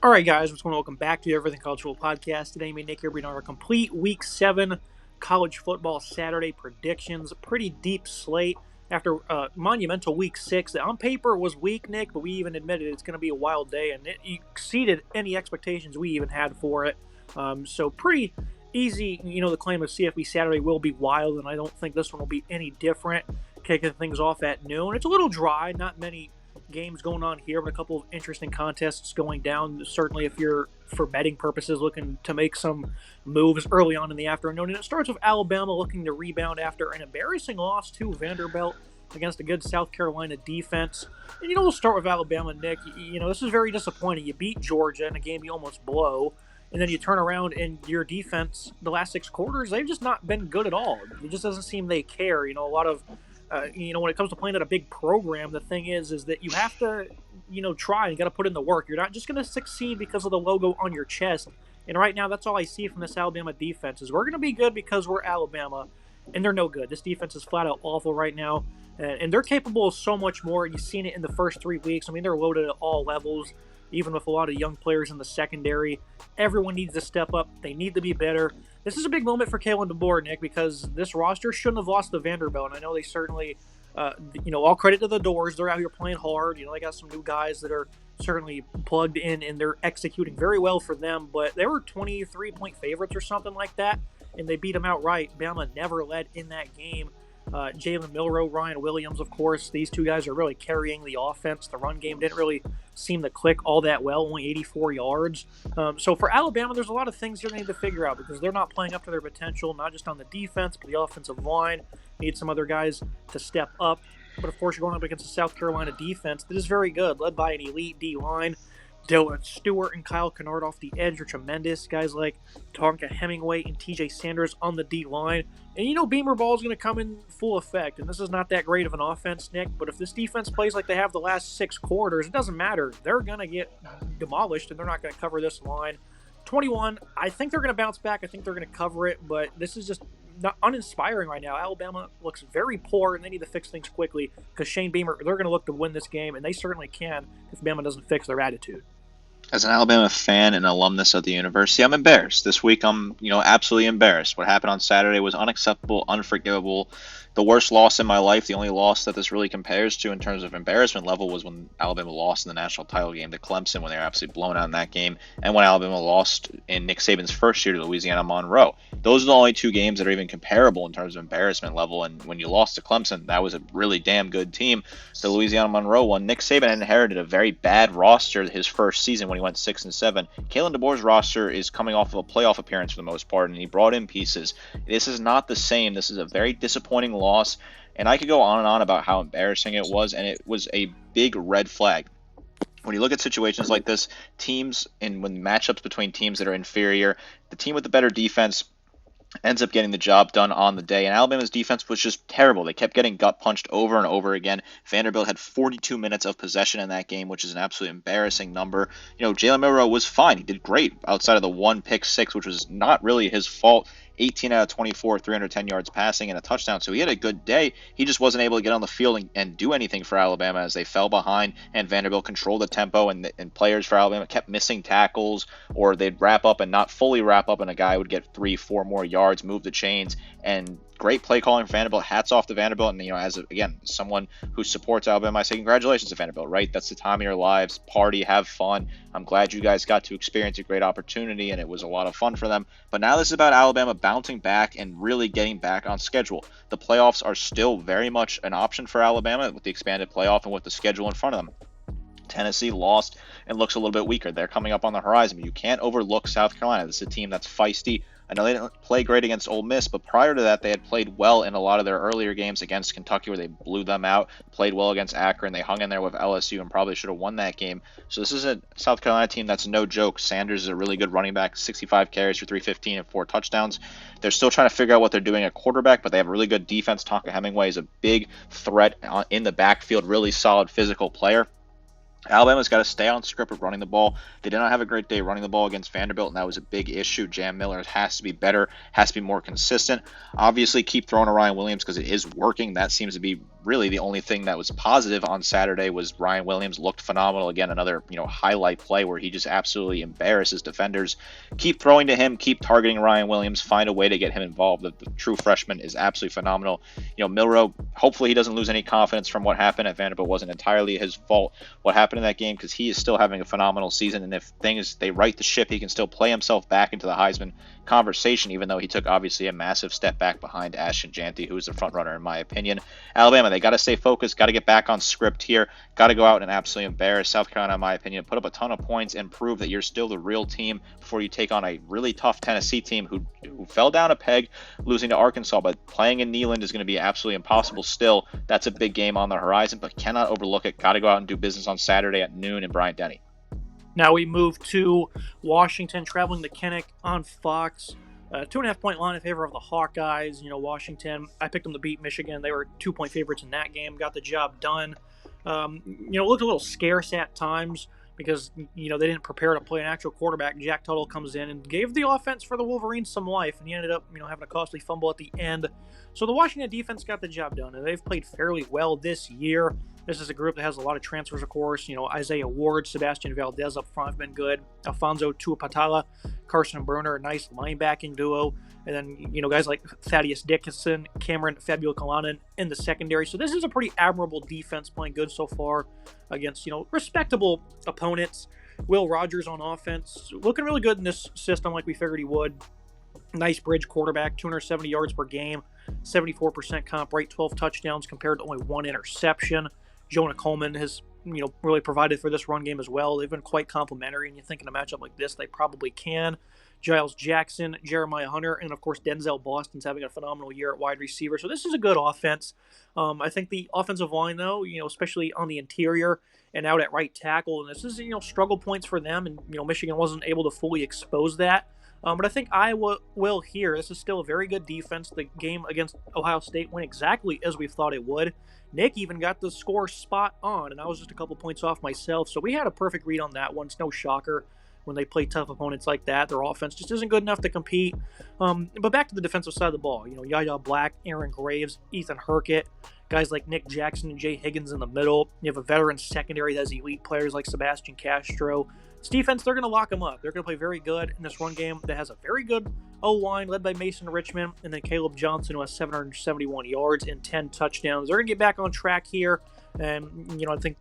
All right, guys, what's going on? Welcome back to the Everything College Football Podcast. Today, me and Nick here bringing our complete Week 7 college football Saturday predictions. Pretty deep slate after monumental Week 6 that on paper was weak, Nick, but we even admitted it's going to be a wild day, and it exceeded any expectations we even had for it. So pretty easy, the claim of CFB Saturday will be wild, and I don't think this one will be any different. Kicking things off at noon. It's a little dry, not many games going on here, but a couple of interesting contests going down. Certainly, if you're, for betting purposes, looking to make some moves early on in the afternoon. And it starts with Alabama looking to rebound after an embarrassing loss to Vanderbilt against a good South Carolina defense. And, we'll start with Alabama, Nick. This is very disappointing. You beat Georgia in a game you almost blow, and then you turn around and your defense, the last 6 quarters, they've just not been good at all. It just doesn't seem they care. A lot of when it comes to playing at a big program, the thing is that you have to, try and you got to put in the work. You're not just going to succeed because of the logo on your chest. And right now, that's all I see from this Alabama defense is we're going to be good because we're Alabama, and they're no good. This defense is flat out awful right now, and they're capable of so much more. You've seen it in the first 3 weeks. I mean, they're loaded at all levels, even with a lot of young players in the secondary. Everyone needs to step up. They need to be better. This is a big moment for Kalen DeBoer, Nick, because this roster shouldn't have lost to Vanderbilt. And I know they certainly, all credit to the Doors. They're out here playing hard. They got some new guys that are certainly plugged in, and they're executing very well for them. But they were 23-point favorites or something like that, and they beat them outright. Bama never led in that game. Jalen Milroe, Ryan Williams, of course. These two guys are really carrying the offense. The run game didn't really seem to click all that well, only 84 yards. So for Alabama, there's a lot of things you're going to need to figure out because they're not playing up to their potential, not just on the defense, but the offensive line. Need some other guys to step up. But of course, you're going up against a South Carolina defense that is very good, led by an elite D-line. Dylan Stewart and Kyle Kennard off the edge are tremendous. Guys like Tonka Hemingway and TJ Sanders on the D-line. And Beamer ball is going to come in full effect. And this is not that great of an offense, Nick. But if this defense plays like they have the last 6 quarters, it doesn't matter. They're going to get demolished, and they're not going to cover this line. 21, I think they're going to bounce back. I think they're going to cover it. But this is just not uninspiring right now. Alabama looks very poor, and they need to fix things quickly because Shane Beamer, they're going to look to win this game, and they certainly can if Bama doesn't fix their attitude. As an Alabama fan and alumnus of the university, I'm embarrassed. This week, I'm, absolutely embarrassed. What happened on Saturday was unacceptable, unforgivable. The worst loss in my life, the only loss that this really compares to in terms of embarrassment level was when Alabama lost in the national title game to Clemson when they were absolutely blown out in that game, and when Alabama lost in Nick Saban's first year to Louisiana Monroe. Those are the only 2 games that are even comparable in terms of embarrassment level, and when you lost to Clemson, that was a really damn good team. The Louisiana Monroe one, Nick Saban inherited a very bad roster his first season when he went 6-7. Kalen DeBoer's roster is coming off of a playoff appearance for the most part, and he brought in pieces. This is not the same. This is a very disappointing loss, and I could go on and on about how embarrassing it was, and it was a big red flag. When you look at situations like this, teams and when matchups between teams that are inferior, the team with the better defense ends up getting the job done on the day. And Alabama's defense was just terrible. They kept getting gut punched over and over again. Vanderbilt had 42 minutes of possession in that game, which is an absolutely embarrassing number. Jalen Milroe was fine. He did great outside of the 1 pick 6, which was not really his fault. 18 out of 24, 310 yards passing and a touchdown. So he had a good day. He just wasn't able to get on the field and do anything for Alabama as they fell behind, and Vanderbilt controlled the tempo, and players for Alabama kept missing tackles, or they'd wrap up and not fully wrap up, and a guy would get 3-4 more yards, move the chains, and great play calling for Vanderbilt. Hats off to Vanderbilt. And, as someone who supports Alabama, I say congratulations to Vanderbilt, right? That's the time of your lives. Party, have fun. I'm glad you guys got to experience a great opportunity, and it was a lot of fun for them. But now this is about Alabama bouncing back and really getting back on schedule. The playoffs are still very much an option for Alabama with the expanded playoff and with the schedule in front of them. Tennessee lost and looks a little bit weaker. They're coming up on the horizon. You can't overlook South Carolina. This is a team that's feisty. I know they didn't play great against Ole Miss, but prior to that, they had played well in a lot of their earlier games against Kentucky where they blew them out, played well against Akron. They hung in there with LSU and probably should have won that game. So this is a South Carolina team that's no joke. Sanders is a really good running back, 65 carries for 315 and 4 touchdowns. They're still trying to figure out what they're doing at quarterback, but they have a really good defense. Tonka Hemingway is a big threat in the backfield, really solid physical player. Alabama's got to stay on script with running the ball. They did not have a great day running the ball against Vanderbilt, and that was a big issue. Jam Miller has to be better, has to be more consistent. Obviously, keep throwing to Ryan Williams because it is working. That seems to be really the only thing that was positive on Saturday was Ryan Williams looked phenomenal. Again, another highlight play where he just absolutely embarrasses defenders. Keep throwing to him, keep targeting Ryan Williams, find a way to get him involved. The true freshman is absolutely phenomenal. Milroe, hopefully he doesn't lose any confidence from what happened at Vanderbilt. Wasn't entirely his fault what happened in that game, because he is still having a phenomenal season, and if they right the ship, he can still play himself back into the Heisman conversation, even though he took obviously a massive step back behind Ashton Janty, who is the front runner in my opinion. Alabama, they got to stay focused, got to get back on script here, got to go out and absolutely embarrass South Carolina, in my opinion, put up a ton of points and prove that you're still the real team before you take on a really tough Tennessee team who fell down a peg losing to Arkansas, but playing in Neyland is going to be absolutely impossible still. That's a big game on the horizon, but cannot overlook it. Got to go out and do business on Saturday at noon in Bryant-Denny. Now we move to Washington, traveling to Kinnick on Fox. 2.5-point line in favor of the Hawkeyes. Washington, I picked them to beat Michigan. They were 2-point favorites in that game. Got the job done. It looked a little scarce at times because, they didn't prepare to play an actual quarterback. Jack Tuttle comes in and gave the offense for the Wolverines some life, and he ended up, having a costly fumble at the end. So the Washington defense got the job done, and they've played fairly well this year. This is a group that has a lot of transfers, of course. Isaiah Ward, Sebastian Valdez up front have been good. Alfonso Tuapatala, Carson Bruner, a nice linebacking duo. And then, guys like Thaddeus Dickinson, Cameron Fabio-Kalanen in the secondary. So this is a pretty admirable defense playing good so far against, respectable opponents. Will Rogers on offense, looking really good in this system like we figured he would. Nice bridge quarterback, 270 yards per game, 74% comp rate, 12 touchdowns compared to only 1 interception. Jonah Coleman has, really provided for this run game as well. They've been quite complimentary, and you think in a matchup like this, they probably can. Giles Jackson, Jeremiah Hunter, and of course Denzel Boston's having a phenomenal year at wide receiver. So this is a good offense. I think the offensive line, though, especially on the interior and out at right tackle, and this is, struggle points for them, and, Michigan wasn't able to fully expose that. But I think Iowa will here. This is still a very good defense. The game against Ohio State went exactly as we thought it would. Nick even got the score spot on, and I was just a couple points off myself. So we had a perfect read on that one. It's no shocker when they play tough opponents like that. Their offense just isn't good enough to compete. But back to the defensive side of the ball. Yaya Black, Aaron Graves, Ethan Herkett, guys like Nick Jackson and Jay Higgins in the middle. You have a veteran secondary that has elite players like Sebastian Castro. This defense, they're going to lock them up. They're going to play very good in this run game that has a very good O-line led by Mason Richmond, and then Caleb Johnson, who has 771 yards and 10 touchdowns. They're going to get back on track here. And, I think,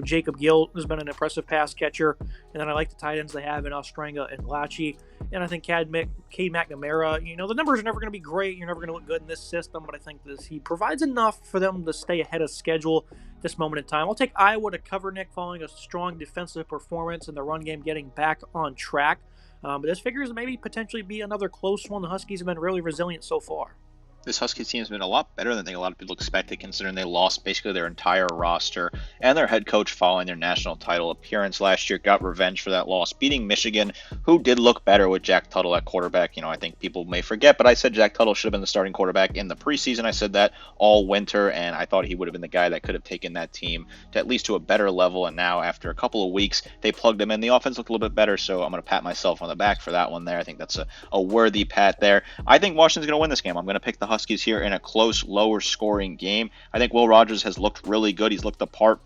Jacob Gill has been an impressive pass catcher. And then I like the tight ends they have in Ostranga and Lachi. And I think Cade McNamara, the numbers are never going to be great. You're never going to look good in this system. But I think he provides enough for them to stay ahead of schedule this moment in time. I'll take Iowa to cover, Nick, following a strong defensive performance and the run game getting back on track. But this figures to maybe potentially be another close one. The Huskies have been really resilient so far. This Huskies team has been a lot better than I think a lot of people expected, considering they lost basically their entire roster and their head coach following their national title appearance last year. Got revenge for that loss, beating Michigan, who did look better with Jack Tuttle at quarterback. I think people may forget, but I said Jack Tuttle should have been the starting quarterback in the preseason. I said that all winter, and I thought he would have been the guy that could have taken that team to at least to a better level. And now, after a couple of weeks, they plugged him in. The offense looked a little bit better, so I'm going to pat myself on the back for that one there. I think that's a worthy pat there. I think Washington's going to win this game. I'm going to pick the Huskies here in a close, lower scoring game. I think Will Rogers has looked really good. He's looked the part.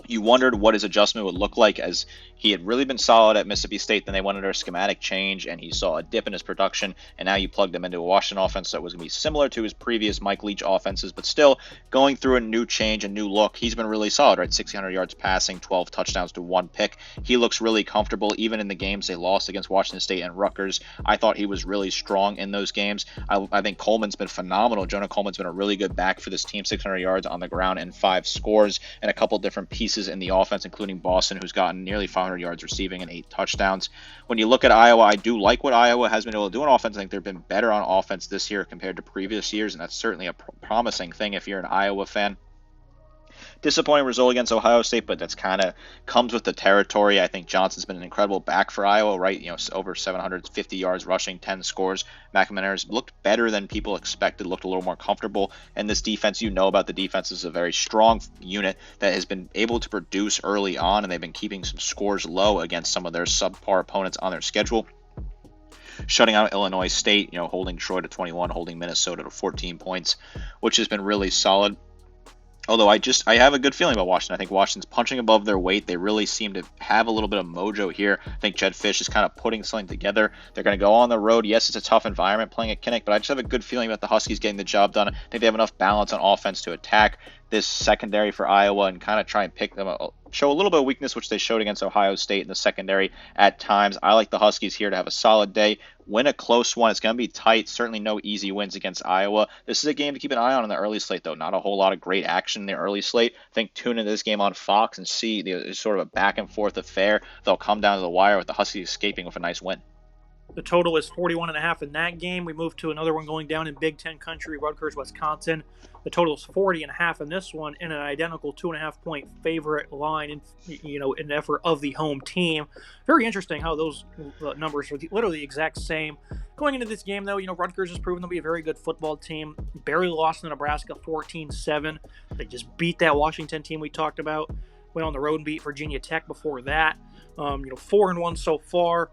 You wondered what his adjustment would look like, as he had really been solid at Mississippi State. Then they went under a schematic change, and he saw a dip in his production. And now you plugged him into a Washington offense that was going to be similar to his previous Mike Leach offenses, but still going through a new change, a new look. He's been really solid, right? 600 yards passing, 12 touchdowns to 1 pick. He looks really comfortable, even in the games they lost against Washington State and Rutgers. I thought he was really strong in those games. I think Coleman's been phenomenal. Jonah Coleman's been a really good back for this team. 600 yards on the ground and 5 scores, and a couple different pieces in the offense, including Boston, who's gotten nearly 500 yards receiving and 8 touchdowns. When you look at Iowa, I do like what Iowa has been able to do on offense. I think they've been better on offense this year compared to previous years, and that's certainly a promising thing if you're an Iowa fan. Disappointing result against Ohio State, but that's kind of comes with the territory. I think Johnson's been an incredible back for Iowa, right? Over 750 yards rushing, 10 scores. McNamara's looked better than people expected, looked a little more comfortable. And this defense, about the defense is a very strong unit that has been able to produce early on, and they've been keeping some scores low against some of their subpar opponents on their schedule. Shutting out Illinois State, holding Troy to 21, holding Minnesota to 14 points, which has been really solid. Although I have a good feeling about Washington. I think Washington's punching above their weight. They really seem to have a little bit of mojo here. I think Jed Fish is kind of putting something together. They're going to go on the road. Yes, it's a tough environment playing at Kinnick, but I just have a good feeling about the Huskies getting the job done. I think they have enough balance on offense to attack this secondary for Iowa and kind of try and pick them up, show a little bit of weakness, which they showed against Ohio State in the secondary at times. I like the Huskies here to have a solid day, win a close one. It's going to be tight. Certainly no easy wins against Iowa. This is a game to keep an eye on in the early slate, though. Not a whole lot of great action in the early slate. I think tune into this game on Fox and see it's sort of a back and forth affair. They'll come down to the wire with the Huskies escaping with a nice win. The total is 41.5 in that game. We move to another one going down in Big Ten country, Rutgers, Wisconsin. The total is 40.5 in this one, in an identical 2.5 point favorite line, in effort of the home team. Very interesting how those numbers are literally the exact same. Going into this game, though, Rutgers has proven to be a very good football team. Barely lost to Nebraska 14-7. They just beat that Washington team we talked about. Went on the road and beat Virginia Tech before that. 4-1 so far.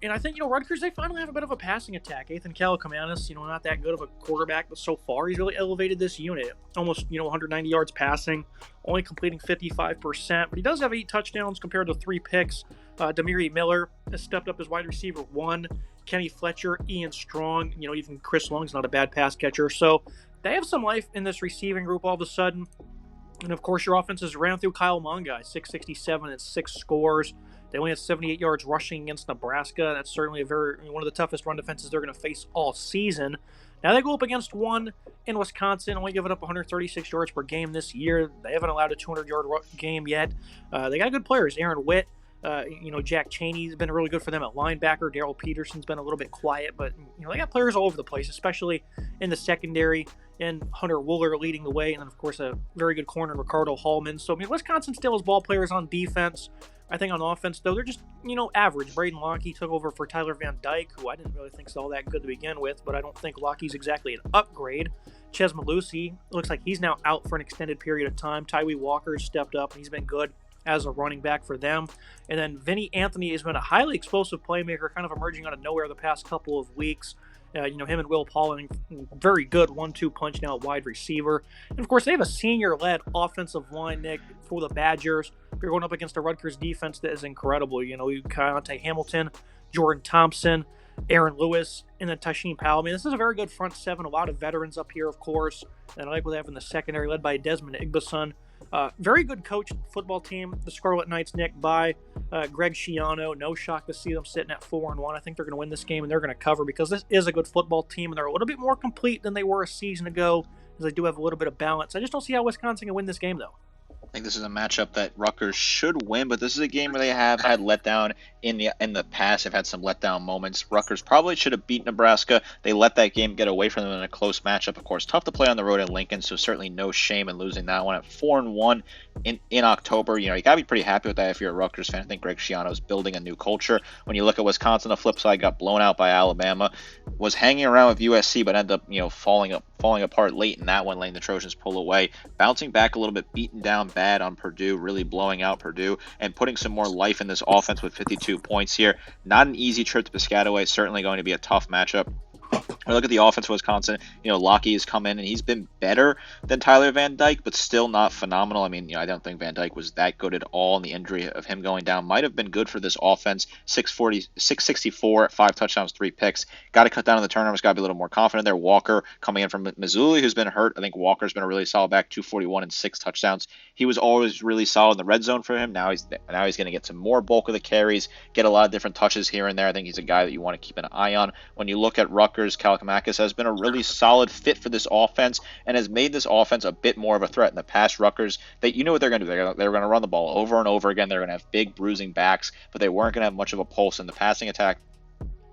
And I think, Rutgers, they finally have a bit of a passing attack. Ethan Kaliakmanis, not that good of a quarterback, but so far he's really elevated this unit. Almost, 190 yards passing, only completing 55%. But he does have 8 touchdowns compared to 3 picks. Demiri Miller has stepped up as wide receiver 1. Kenny Fletcher, Ian Strong, even Chris Long's not a bad pass catcher. So they have some life in this receiving group all of a sudden. And, of course, your offense is ran through Kyle Mongai, 667 and 6 scores. They only had 78 yards rushing against Nebraska. That's certainly one of the toughest run defenses they're going to face all season. Now they go up against one in Wisconsin, only giving up 136 yards per game this year. They haven't allowed a 200-yard game yet. They got good players. Aaron Witt, Jack Chaney's been really good for them at linebacker. Darrell Peterson's been a little bit quiet, but they got players all over the place, especially in the secondary. And Hunter Wooler leading the way, and then of course a very good corner, Ricardo Hallman. So Wisconsin still has ball players on defense. I think on offense, though, they're just, average. Braden Lockie took over for Tyler Van Dyke, who I didn't really think was all that good to begin with, but I don't think Lockie's exactly an upgrade. Ches Malusi, looks like he's now out for an extended period of time. Tyree Walker's stepped up, and he's been good as a running back for them. And then Vinny Anthony has been a highly explosive playmaker, kind of emerging out of nowhere the past couple of weeks. Him and Will Pauling, very good 1-2 punch now at wide receiver. And, of course, they have a senior-led offensive line, Nick, for the Badgers. They're going up against a Rutgers defense that is incredible. Kayonte Hamilton, Jordan Thompson, Aaron Lewis, and then Tasheen Powell. This is a very good front seven. A lot of veterans up here, of course. And I like what they have in the secondary, led by Desmond Igbason. Very good coached football team, the Scarlet Knights, Nick, by Greg Schiano. No shock to see them sitting at 4-1. I think they're going to win this game, and they're going to cover because this is a good football team, and they're a little bit more complete than they were a season ago, as they do have a little bit of balance. I just don't see how Wisconsin can win this game, though. I think this is a matchup that Rutgers should win, but this is a game where they have had letdown in the past. They've had some letdown moments. Rutgers probably should have beat Nebraska. They let that game get away from them in a close matchup. Of course, tough to play on the road in Lincoln, so certainly no shame in losing that one at 4-1 in October. You got to be pretty happy with that if you're a Rutgers fan. I think Greg Schiano is building a new culture. When you look at Wisconsin, the flip side, got blown out by Alabama, was hanging around with USC, but ended up falling apart late in that one, letting the Trojans pull away. Bouncing back a little bit, beaten down bad on Purdue, really blowing out Purdue, and putting some more life in this offense with 52 points here. Not an easy trip to Piscataway. Certainly going to be a tough matchup. When I look at the offense for Wisconsin, Lockie has come in and he's been better than Tyler Van Dyke, but still not phenomenal. I don't think Van Dyke was that good at all, and the injury of him going down might have been good for this offense. 664, 5 touchdowns, 3 picks. Got to cut down on the turnovers, got to be a little more confident there. Walker coming in from Missouri, who's been hurt. I think Walker's been a really solid back, 241 and 6 touchdowns. He was always really solid in the red zone for him. Now he's going to get some more bulk of the carries, get a lot of different touches here and there. I think he's a guy that you want to keep an eye on. When you look at Rutgers, Kaliakmanis has been a really solid fit for this offense and has made this offense a bit more of a threat. In the past, Rutgers, you know what they're going to do. They're going to run the ball over and over again. They're going to have big bruising backs, but they weren't going to have much of a pulse in the passing attack.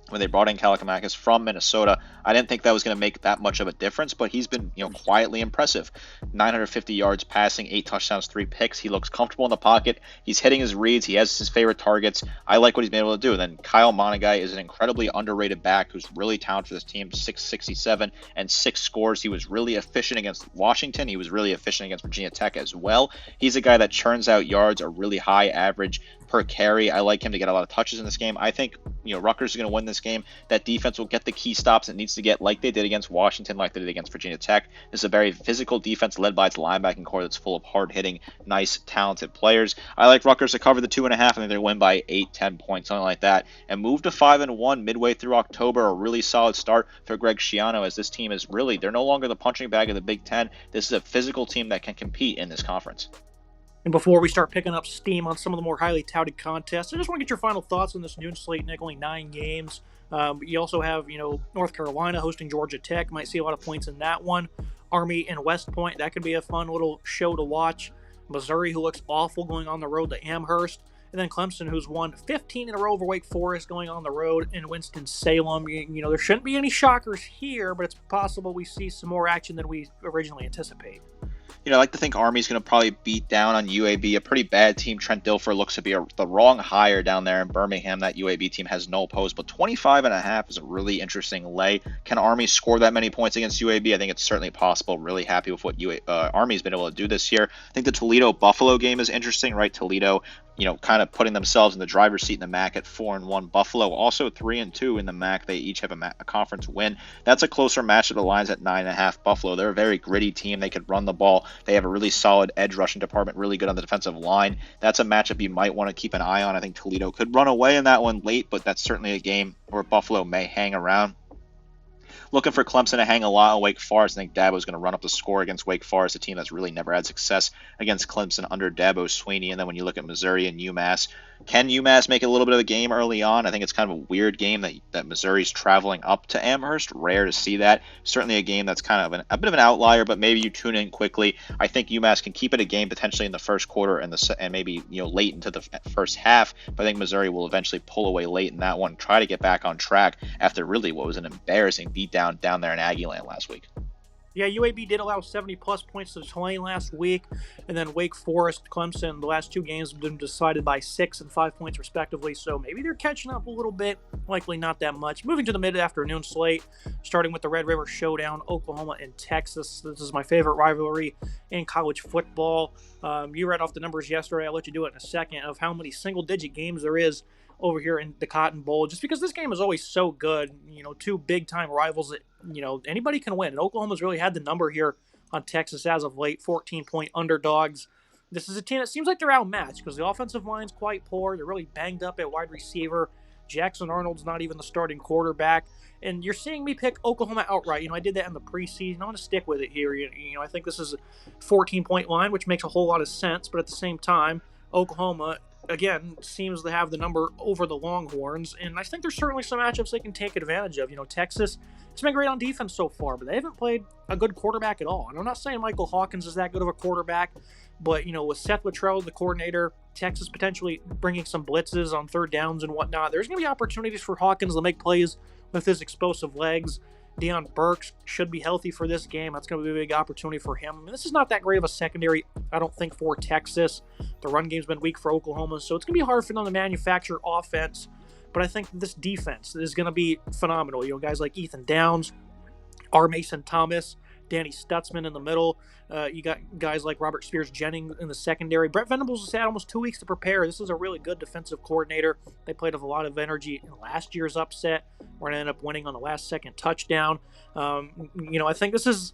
When they brought in Kaliakmanis from Minnesota, I didn't think that was going to make that much of a difference, but he's been, quietly impressive. 950 yards passing, 8 touchdowns, 3 picks. He looks comfortable in the pocket. He's hitting his reads. He has his favorite targets. I like what he's been able to do. And then Kyle Monaghan is an incredibly underrated back who's really talented for this team. 667 and 6 scores. He was really efficient against Washington. He was really efficient against Virginia Tech as well. He's a guy that churns out yards, a really high average, per carry. I like him to get a lot of touches in this game. I think, Rutgers is going to win this game. That defense will get the key stops it needs to get, like they did against Washington, like they did against Virginia Tech. This is a very physical defense led by its linebacking core that's full of hard-hitting, nice, talented players. I like Rutgers to cover the 2.5. I think they win by 8, 10 points, something like that, and move to 5-1 midway through October. A really solid start for Greg Schiano, as this team is really, they're no longer the punching bag of the Big Ten. This is a physical team that can compete in this conference. And before we start picking up steam on some of the more highly touted contests, I just want to get your final thoughts on this noon slate, Nick. Only 9 games. You also have, North Carolina hosting Georgia Tech. Might see a lot of points in that one. Army and West Point. That could be a fun little show to watch. Missouri, who looks awful, going on the road to Amherst. And then Clemson, who's won 15 in a row over Wake Forest, going on the road in Winston-Salem. There shouldn't be any shockers here, but it's possible we see some more action than we originally anticipate. I like to think Army's going to probably beat down on UAB, a pretty bad team. Trent Dilfer looks to be the wrong hire down there in Birmingham. That UAB team has no post, but 25.5 is a really interesting lay. Can Army score that many points against UAB? I think it's certainly possible. Really happy with what Army's been able to do this year. I think the Toledo-Buffalo game is interesting, right? Toledo, kind of putting themselves in the driver's seat in the MAC at 4-1. Buffalo also 3-2 in the MAC. They each have a conference win. That's a closer matchup. The line's at 9.5. Buffalo, they're a very gritty team. They could run the ball. They have a really solid edge rushing department, really good on the defensive line. That's a matchup you might want to keep an eye on. I think Toledo could run away in that one late, but that's certainly a game where Buffalo may hang around. Looking for Clemson to hang a lot on Wake Forest. I think Dabo's going to run up the score against Wake Forest, a team that's really never had success against Clemson under Dabo Swinney. And then when you look at Missouri and UMass, can UMass make it a little bit of a game early on? I think it's kind of a weird game that Missouri's traveling up to Amherst. Rare to see that. Certainly a game that's kind of a bit of an outlier, but maybe you tune in quickly. I think UMass can keep it a game potentially in the first quarter and maybe late into the first half. But I think Missouri will eventually pull away late in that one, try to get back on track after really what was an embarrassing beatdown down there in Aggieland last week. Yeah, UAB did allow 70-plus points to Tulane last week, and then Wake Forest, Clemson, the last 2 games have been decided by 6 and 5 points respectively, so maybe they're catching up a little bit, likely not that much. Moving to the mid-afternoon slate, starting with the Red River Showdown, Oklahoma and Texas. This is my favorite rivalry in college football. You read off the numbers yesterday, I'll let you do it in a second, of how many single-digit games there is over here in the Cotton Bowl, just because this game is always so good. 2 big-time rivals that, anybody can win. And Oklahoma's really had the number here on Texas as of late, 14-point underdogs. This is a team that seems like they're outmatched because the offensive line's quite poor. They're really banged up at wide receiver. Jackson Arnold's not even the starting quarterback. And you're seeing me pick Oklahoma outright. I did that in the preseason. I'm going to stick with it here. I think this is a 14-point line, which makes a whole lot of sense. But at the same time, Oklahoma, again, seems to have the number over the Longhorns, and I think there's certainly some matchups they can take advantage of. Texas has been great on defense so far, but they haven't played a good quarterback at all. And I'm not saying Michael Hawkins is that good of a quarterback, but, with Seth Luttrell, the coordinator, Texas potentially bringing some blitzes on third downs and whatnot, there's going to be opportunities for Hawkins to make plays with his explosive legs. Deion Burks should be healthy for this game. That's going to be a big opportunity for him. This is not that great of a secondary, I don't think, for Texas. The run game's been weak for Oklahoma, so it's going to be hard for them to manufacture offense. But I think this defense is going to be phenomenal. Guys like Ethan Downs, R. Mason Thomas, Danny Stutzman in the middle. You got guys like Robert Spears-Jennings in the secondary. Brett Venables has had almost 2 weeks to prepare. This is a really good defensive coordinator. They played with a lot of energy in last year's upset. We're going to end up winning on the last-second touchdown. I think this is,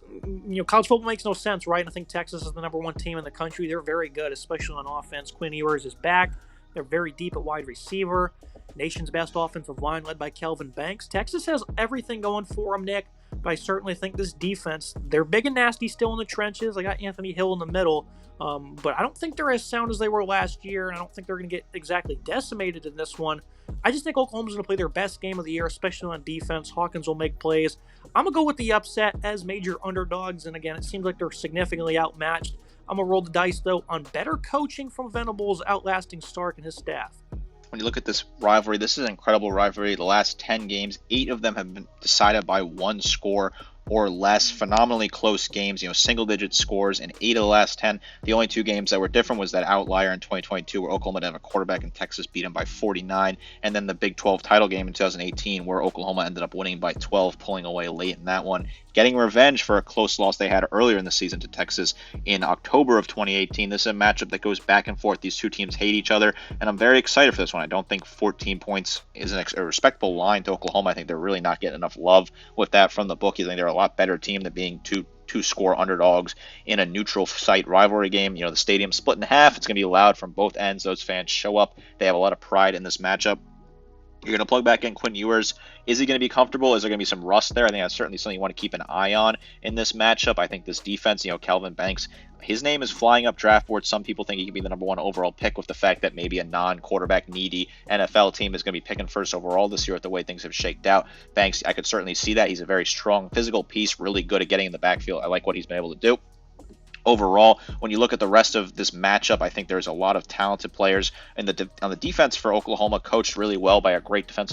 college football makes no sense, right? And I think Texas is the number 1 team in the country. They're very good, especially on offense. Quinn Ewers is back. They're very deep at wide receiver. Nation's best offensive line led by Kelvin Banks. Texas has everything going for them, Nick. But I certainly think this defense, they're big and nasty still in the trenches. I got Anthony Hill in the middle. But I don't think they're as sound as they were last year, and I don't think they're going to get exactly decimated in this one. I just think Oklahoma's going to play their best game of the year, especially on defense. Hawkins will make plays. I'm going to go with the upset as major underdogs, and again, it seems like they're significantly outmatched. I'm going to roll the dice, though, on better coaching from Venables outlasting Stark and his staff. When you look at this rivalry, this is an incredible rivalry. The last 10 games, 8 of them have been decided by 1 score. or less. Phenomenally close games, single-digit scores in 8 of the last 10. The only 2 games that were different was that outlier in 2022 where Oklahoma didn't have a quarterback and Texas beat them by 49, and then the Big 12 title game in 2018 where Oklahoma ended up winning by 12, pulling away late in that one, getting revenge for a close loss they had earlier in the season to Texas in October of 2018. This is a matchup that goes back and forth. These two teams hate each other, and I'm very excited for this one. I don't think 14 points is a respectable line to Oklahoma. I think they're really not getting enough love with that from the bookies. I think they're a lot better team than being two-score underdogs in a neutral site rivalry game. The stadium's split in half. It's going to be loud from both ends. Those fans show up. They have a lot of pride in this matchup. You're going to plug back in Quinn Ewers. Is he going to be comfortable? Is there going to be some rust there? I think that's certainly something you want to keep an eye on in this matchup. I think this defense, Calvin Banks, his name is flying up draft boards. Some people think he could be the number 1 overall pick with the fact that maybe a non-quarterback needy NFL team is going to be picking first overall this year with the way things have shaked out. Banks, I could certainly see that. He's a very strong physical piece, really good at getting in the backfield. I like what he's been able to do. Overall, when you look at the rest of this matchup, I think there's a lot of talented players on the defense for Oklahoma, coached really well by a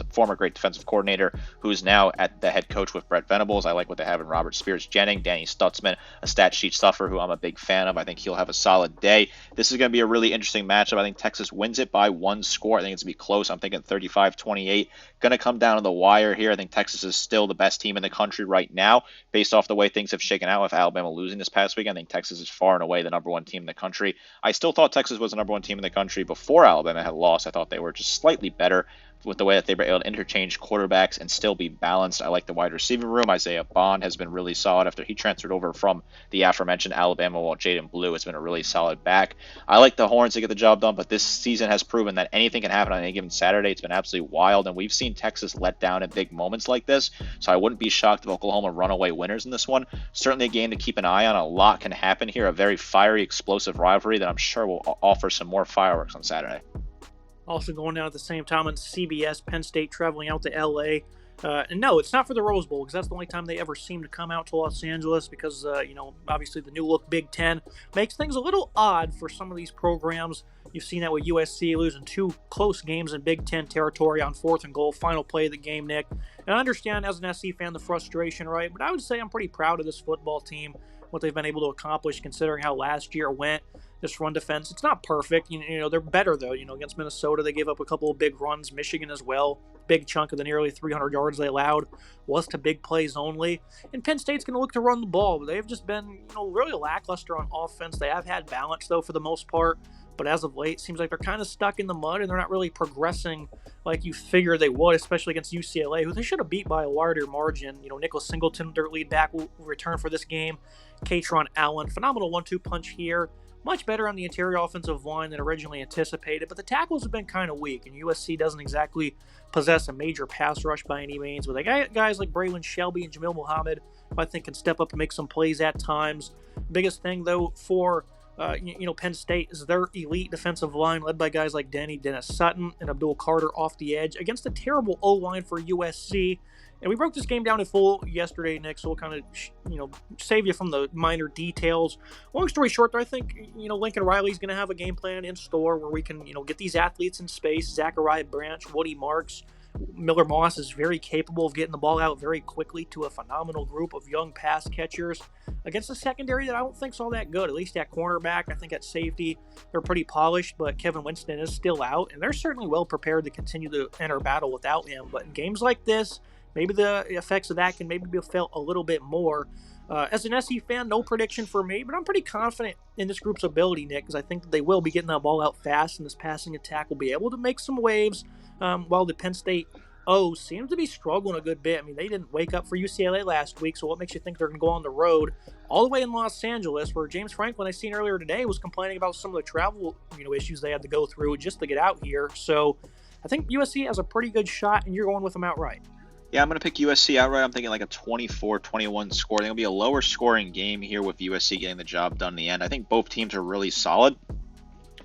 former great defensive coordinator who's now at the head coach with Brett Venables. I like what they have in Robert Spears-Jennings, Danny Stutzman, a stat sheet stuffer who I'm a big fan of. I think he'll have a solid day. This is going to be a really interesting matchup. I think Texas wins it by 1 score. I think it's going to be close. I'm thinking 35-28. Going to come down to the wire here. I think Texas is still the best team in the country right now, based off the way things have shaken out with Alabama losing this past week. I think Texas is far and away the number 1 team in the country. I still thought Texas was the number 1 team in the country before Alabama had lost. I thought they were just slightly better with the way that they were able to interchange quarterbacks and still be balanced. I like the wide receiver room. Isaiah Bond has been really solid after he transferred over from the aforementioned Alabama, while Jaden Blue has been a really solid back. I like the Horns to get the job done, but this season has proven that anything can happen on any given Saturday. It's been absolutely wild, and we've seen Texas let down in big moments like this, so I wouldn't be shocked if Oklahoma run away winners in this one. Certainly a game to keep an eye on. A lot can happen here. A very fiery, explosive rivalry that I'm sure will offer some more fireworks on Saturday. Also going down at the same time on CBS, Penn State traveling out to L.A. And no, it's not for the Rose Bowl, because that's the only time they ever seem to come out to Los Angeles, because, obviously the new look Big Ten makes things a little odd for some of these programs. You've seen that with USC losing 2 close games in Big Ten territory on 4th and goal, final play of the game, Nick. And I understand as an SC fan the frustration, right? But I would say I'm pretty proud of this football team, what they've been able to accomplish considering how last year went. This run defense, it's not perfect. They're better, though. Against Minnesota, they gave up a couple of big runs. Michigan as well. Big chunk of the nearly 300 yards they allowed was to big plays only. And Penn State's going to look to run the ball, but they've just been, really lackluster on offense. They have had balance, though, for the most part. But as of late, it seems like they're kind of stuck in the mud, and they're not really progressing like you figure they would, especially against UCLA, who they should have beat by a wider margin. Nicholas Singleton, their lead back, will return for this game. Katron Allen, phenomenal 1-2 punch here. Much better on the interior offensive line than originally anticipated, but the tackles have been kind of weak, and USC doesn't exactly possess a major pass rush by any means. But they got guys like Braylon Shelby and Jamil Muhammad, who I think can step up and make some plays at times. Biggest thing, though, for Penn State is their elite defensive line, led by guys like Dennis Sutton and Abdul Carter off the edge, against a terrible O-line for USC. And we broke this game down in full yesterday, Nick, so we'll kind of, save you from the minor details. Long story short, I think, Lincoln Riley's going to have a game plan in store where we can, get these athletes in space. Zachariah Branch, Woody Marks, Miller Moss is very capable of getting the ball out very quickly to a phenomenal group of young pass catchers against a secondary that I don't think's all that good, at least at cornerback. I think at safety, they're pretty polished, but Kevin Winston is still out, and they're certainly well prepared to continue to enter battle without him. But in games like this, maybe the effects of that can maybe be felt a little bit more. As an SC fan, no prediction for me, but I'm pretty confident in this group's ability, Nick, because I think that they will be getting that ball out fast, and this passing attack will be able to make some waves, while the Penn State O seems to be struggling a good bit. I mean, they didn't wake up for UCLA last week, so what makes you think they're going to go on the road all the way in Los Angeles, where James Franklin, I seen earlier today, was complaining about some of the travel issues they had to go through just to get out here. So I think USC has a pretty good shot, and you're going with them outright. Yeah, I'm going to pick USC outright. I'm thinking like a 24-21 score. I think it'll be a lower scoring game here with USC getting the job done in the end. I think both teams are really solid.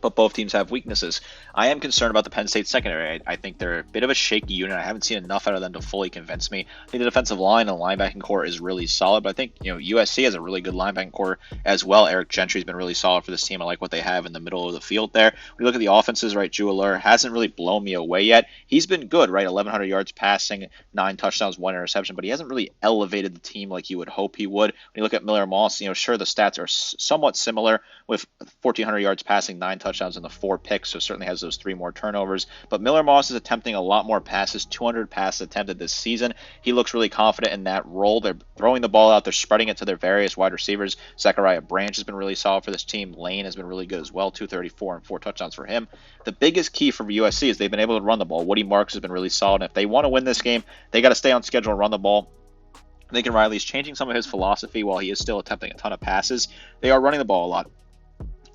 but both teams have weaknesses. I am concerned about the Penn State secondary. I think they're a bit of a shaky unit. I haven't seen enough out of them to fully convince me. I think the defensive line and linebacking core is really solid, but I think USC has a really good linebacking core as well. Eric Gentry's been really solid for this team. I like what they have in the middle of the field there. When you look at the offenses, right, Drew Allure hasn't really blown me away yet. He's been good, right, 1,100 yards passing, 9 touchdowns, 1 interception, but he hasn't really elevated the team like you would hope he would. When you look at Miller Moss, sure, the stats are somewhat similar with 1,400 yards passing, 9 touchdowns, and the 4 picks, so certainly has those 3 more turnovers. But Miller Moss is attempting a lot more passes, 200 passes attempted this season. He looks really confident in that role. They're throwing the ball out. They're spreading it to their various wide receivers. Zachariah Branch has been really solid for this team. Lane has been really good as well, 234 and 4 touchdowns for him. The biggest key for USC is they've been able to run the ball. Woody Marks has been really solid. And if they want to win this game, they got to stay on schedule and run the ball. Lincoln Riley's changing some of his philosophy while he is still attempting a ton of passes. They are running the ball a lot.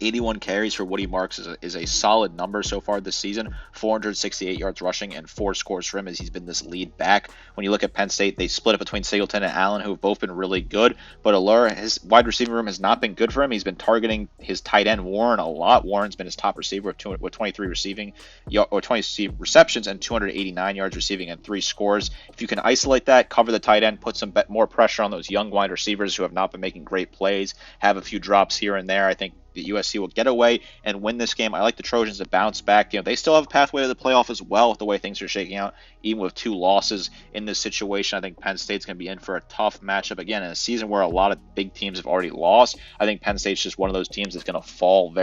81 carries for Woody Marks is a solid number so far this season. 468 yards rushing and 4 scores for him as he's been this lead back. When you look at Penn State, they split it between Singleton and Allen, who have both been really good. But Allure, his wide receiver room has not been good for him. He's been targeting his tight end Warren a lot. Warren's been his top receiver with 23 receptions and 289 yards receiving and 3 scores. If you can isolate that, cover the tight end, put some more pressure on those young wide receivers who have not been making great plays, have a few drops here and there, I think the USC will get away and win this game. I like the Trojans to bounce back. They still have a pathway to the playoff as well with the way things are shaking out, even with 2 losses in this situation. I think Penn State's going to be in for a tough matchup again in a season where a lot of big teams have already lost. I think Penn State's just one of those teams that's going to fall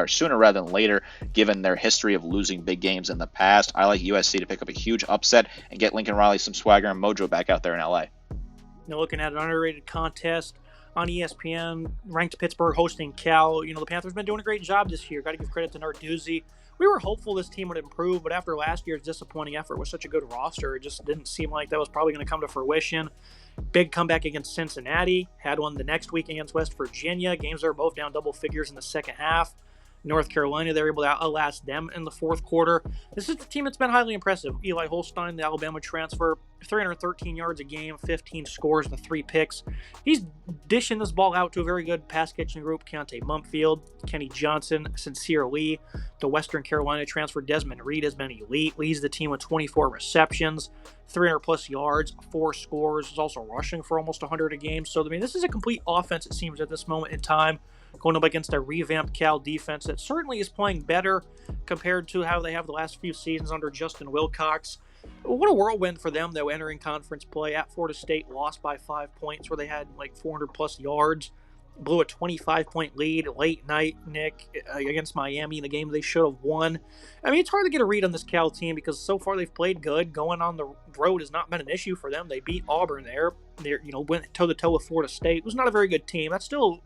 sooner rather than later, given their history of losing big games in the past. I like USC to pick up a huge upset and get Lincoln Riley some swagger and mojo back out there in LA. Looking at an underrated contest on ESPN, ranked Pittsburgh hosting Cal. The Panthers been doing a great job this year. Got to give credit to Narduzzi. We were hopeful this team would improve, but after last year's disappointing effort with such a good roster, it just didn't seem like that was probably going to come to fruition. Big comeback against Cincinnati. Had one the next week against West Virginia. Games are both down double figures in the second half. North Carolina, they were able to outlast them in the fourth quarter. This is the team that's been highly impressive. Eli Holstein, the Alabama transfer, 313 yards a game, 15 scores, and 3 picks. He's dishing this ball out to a very good pass-catching group. Keontae Mumpfield, Kenny Johnson, Sincere Lee. The Western Carolina transfer, Desmond Reed, has been elite. Leads the team with 24 receptions, 300-plus yards, 4 scores. He's also rushing for almost 100 a game. So, this is a complete offense, it seems, at this moment in time. Going up against a revamped Cal defense that certainly is playing better compared to how they have the last few seasons under Justin Wilcox. What a whirlwind for them, though, entering conference play. At Florida State, lost by 5 points where they had like 400-plus yards. Blew a 25-point lead late night, Nick, against Miami in a game they should have won. It's hard to get a read on this Cal team because so far they've played good. Going on the road has not been an issue for them. They beat Auburn there. They went toe-to-toe with Florida State. It was not a very good team. That's still,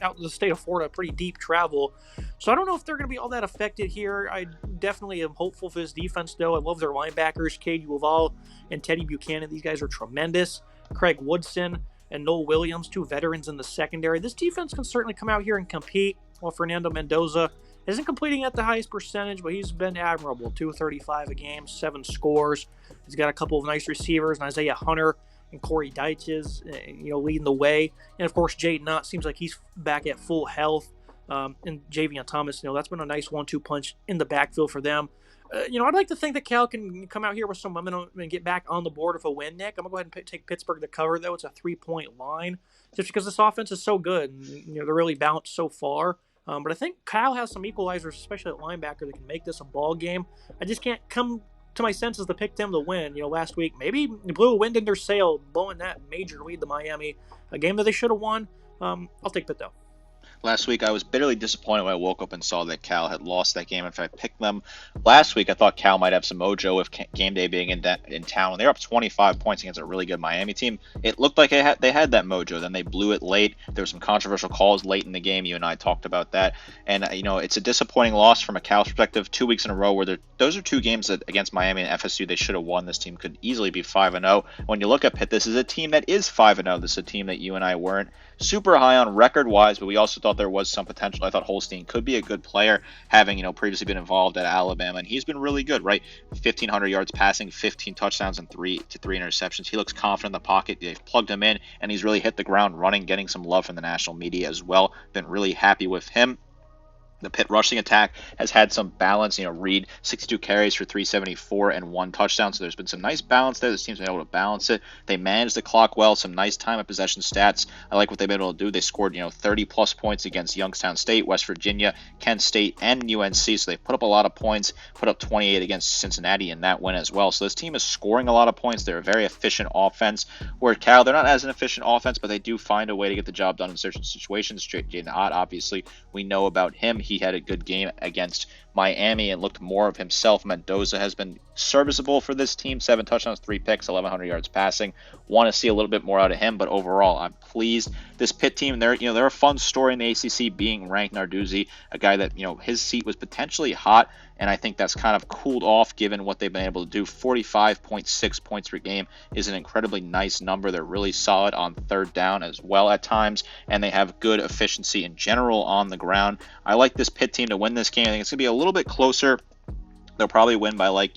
out in the state of Florida, pretty deep travel. So I don't know if they're going to be all that affected here. I definitely am hopeful for this defense, though. I love their linebackers, Cade Uval and Teddy Buchanan. These guys are tremendous. Craig Woodson and Noel Williams, 2 veterans in the secondary. This defense can certainly come out here and compete, while Fernando Mendoza isn't completing at the highest percentage, but he's been admirable. 235 a game, 7 scores. He's got a couple of nice receivers, and Isaiah Hunter and Corey Dyches, leading the way. And, of course, Jaden Nutt seems like he's back at full health. And Javion Thomas, that's been a nice 1-2 punch in the backfield for them. I'd like to think that Cal can come out here with some momentum and get back on the board with a win, Nick. I'm going to go ahead and take Pittsburgh to cover, though. It's a 3-point line just because this offense is so good. And, they're really balanced so far. But I think Cal has some equalizers, especially at linebacker, that can make this a ball game. I just can't come to my senses to pick them to win. Last week, maybe they blew a wind in their sail, blowing that major lead to Miami, a game that they should have won. I'll take Pitt, though. Last week, I was bitterly disappointed when I woke up and saw that Cal had lost that game. If I picked them last week, I thought Cal might have some mojo with game day being in town. They're up 25 points against a really good Miami team. It looked like they had that mojo. Then they blew it late. There were some controversial calls late in the game. You and I talked about that. And, it's a disappointing loss from a Cal perspective. 2 weeks in a row where those are 2 games that against Miami and FSU they should have won. This team could easily be 5-0. When you look at Pitt, this is a team that is 5-0. This is a team that you and I weren't super high on record-wise, but we also thought there was some potential. I thought Holstein could be a good player, having previously been involved at Alabama, and he's been really good, right? 1,500 yards passing, 15 touchdowns, and 3 interceptions. He looks confident in the pocket. They've plugged him in, and he's really hit the ground running, getting some love from the national media as well. Been really happy with him. The Pitt rushing attack has had some balance. Reed, 62 carries for 374 and 1 touchdown. So there's been some nice balance there. This team's been able to balance it. They managed the clock well. Some nice time of possession stats. I like what they've been able to do. They scored, 30-plus points against Youngstown State, West Virginia, Kent State, and UNC. So they put up a lot of points, put up 28 against Cincinnati in that win as well. So this team is scoring a lot of points. They're a very efficient offense. Where Cal, they're not as an efficient offense, but they do find a way to get the job done in certain situations. Jaden Ott, obviously, we know about him. He had a good game against Miami and looked more of himself. Mendoza has been serviceable for this team. 7 touchdowns, 3 picks, 1,100 yards passing. Want to see a little bit more out of him, but overall, I'm pleased. This Pitt team, they're a fun story in the ACC, being ranked Narduzzi, a guy that, his seat was potentially hot, and I think that's kind of cooled off given what they've been able to do. 45.6 points per game is an incredibly nice number. They're really solid on third down as well at times, and they have good efficiency in general on the ground. I like this Pitt team to win this game. I think it's going to be a little bit closer. They'll probably win by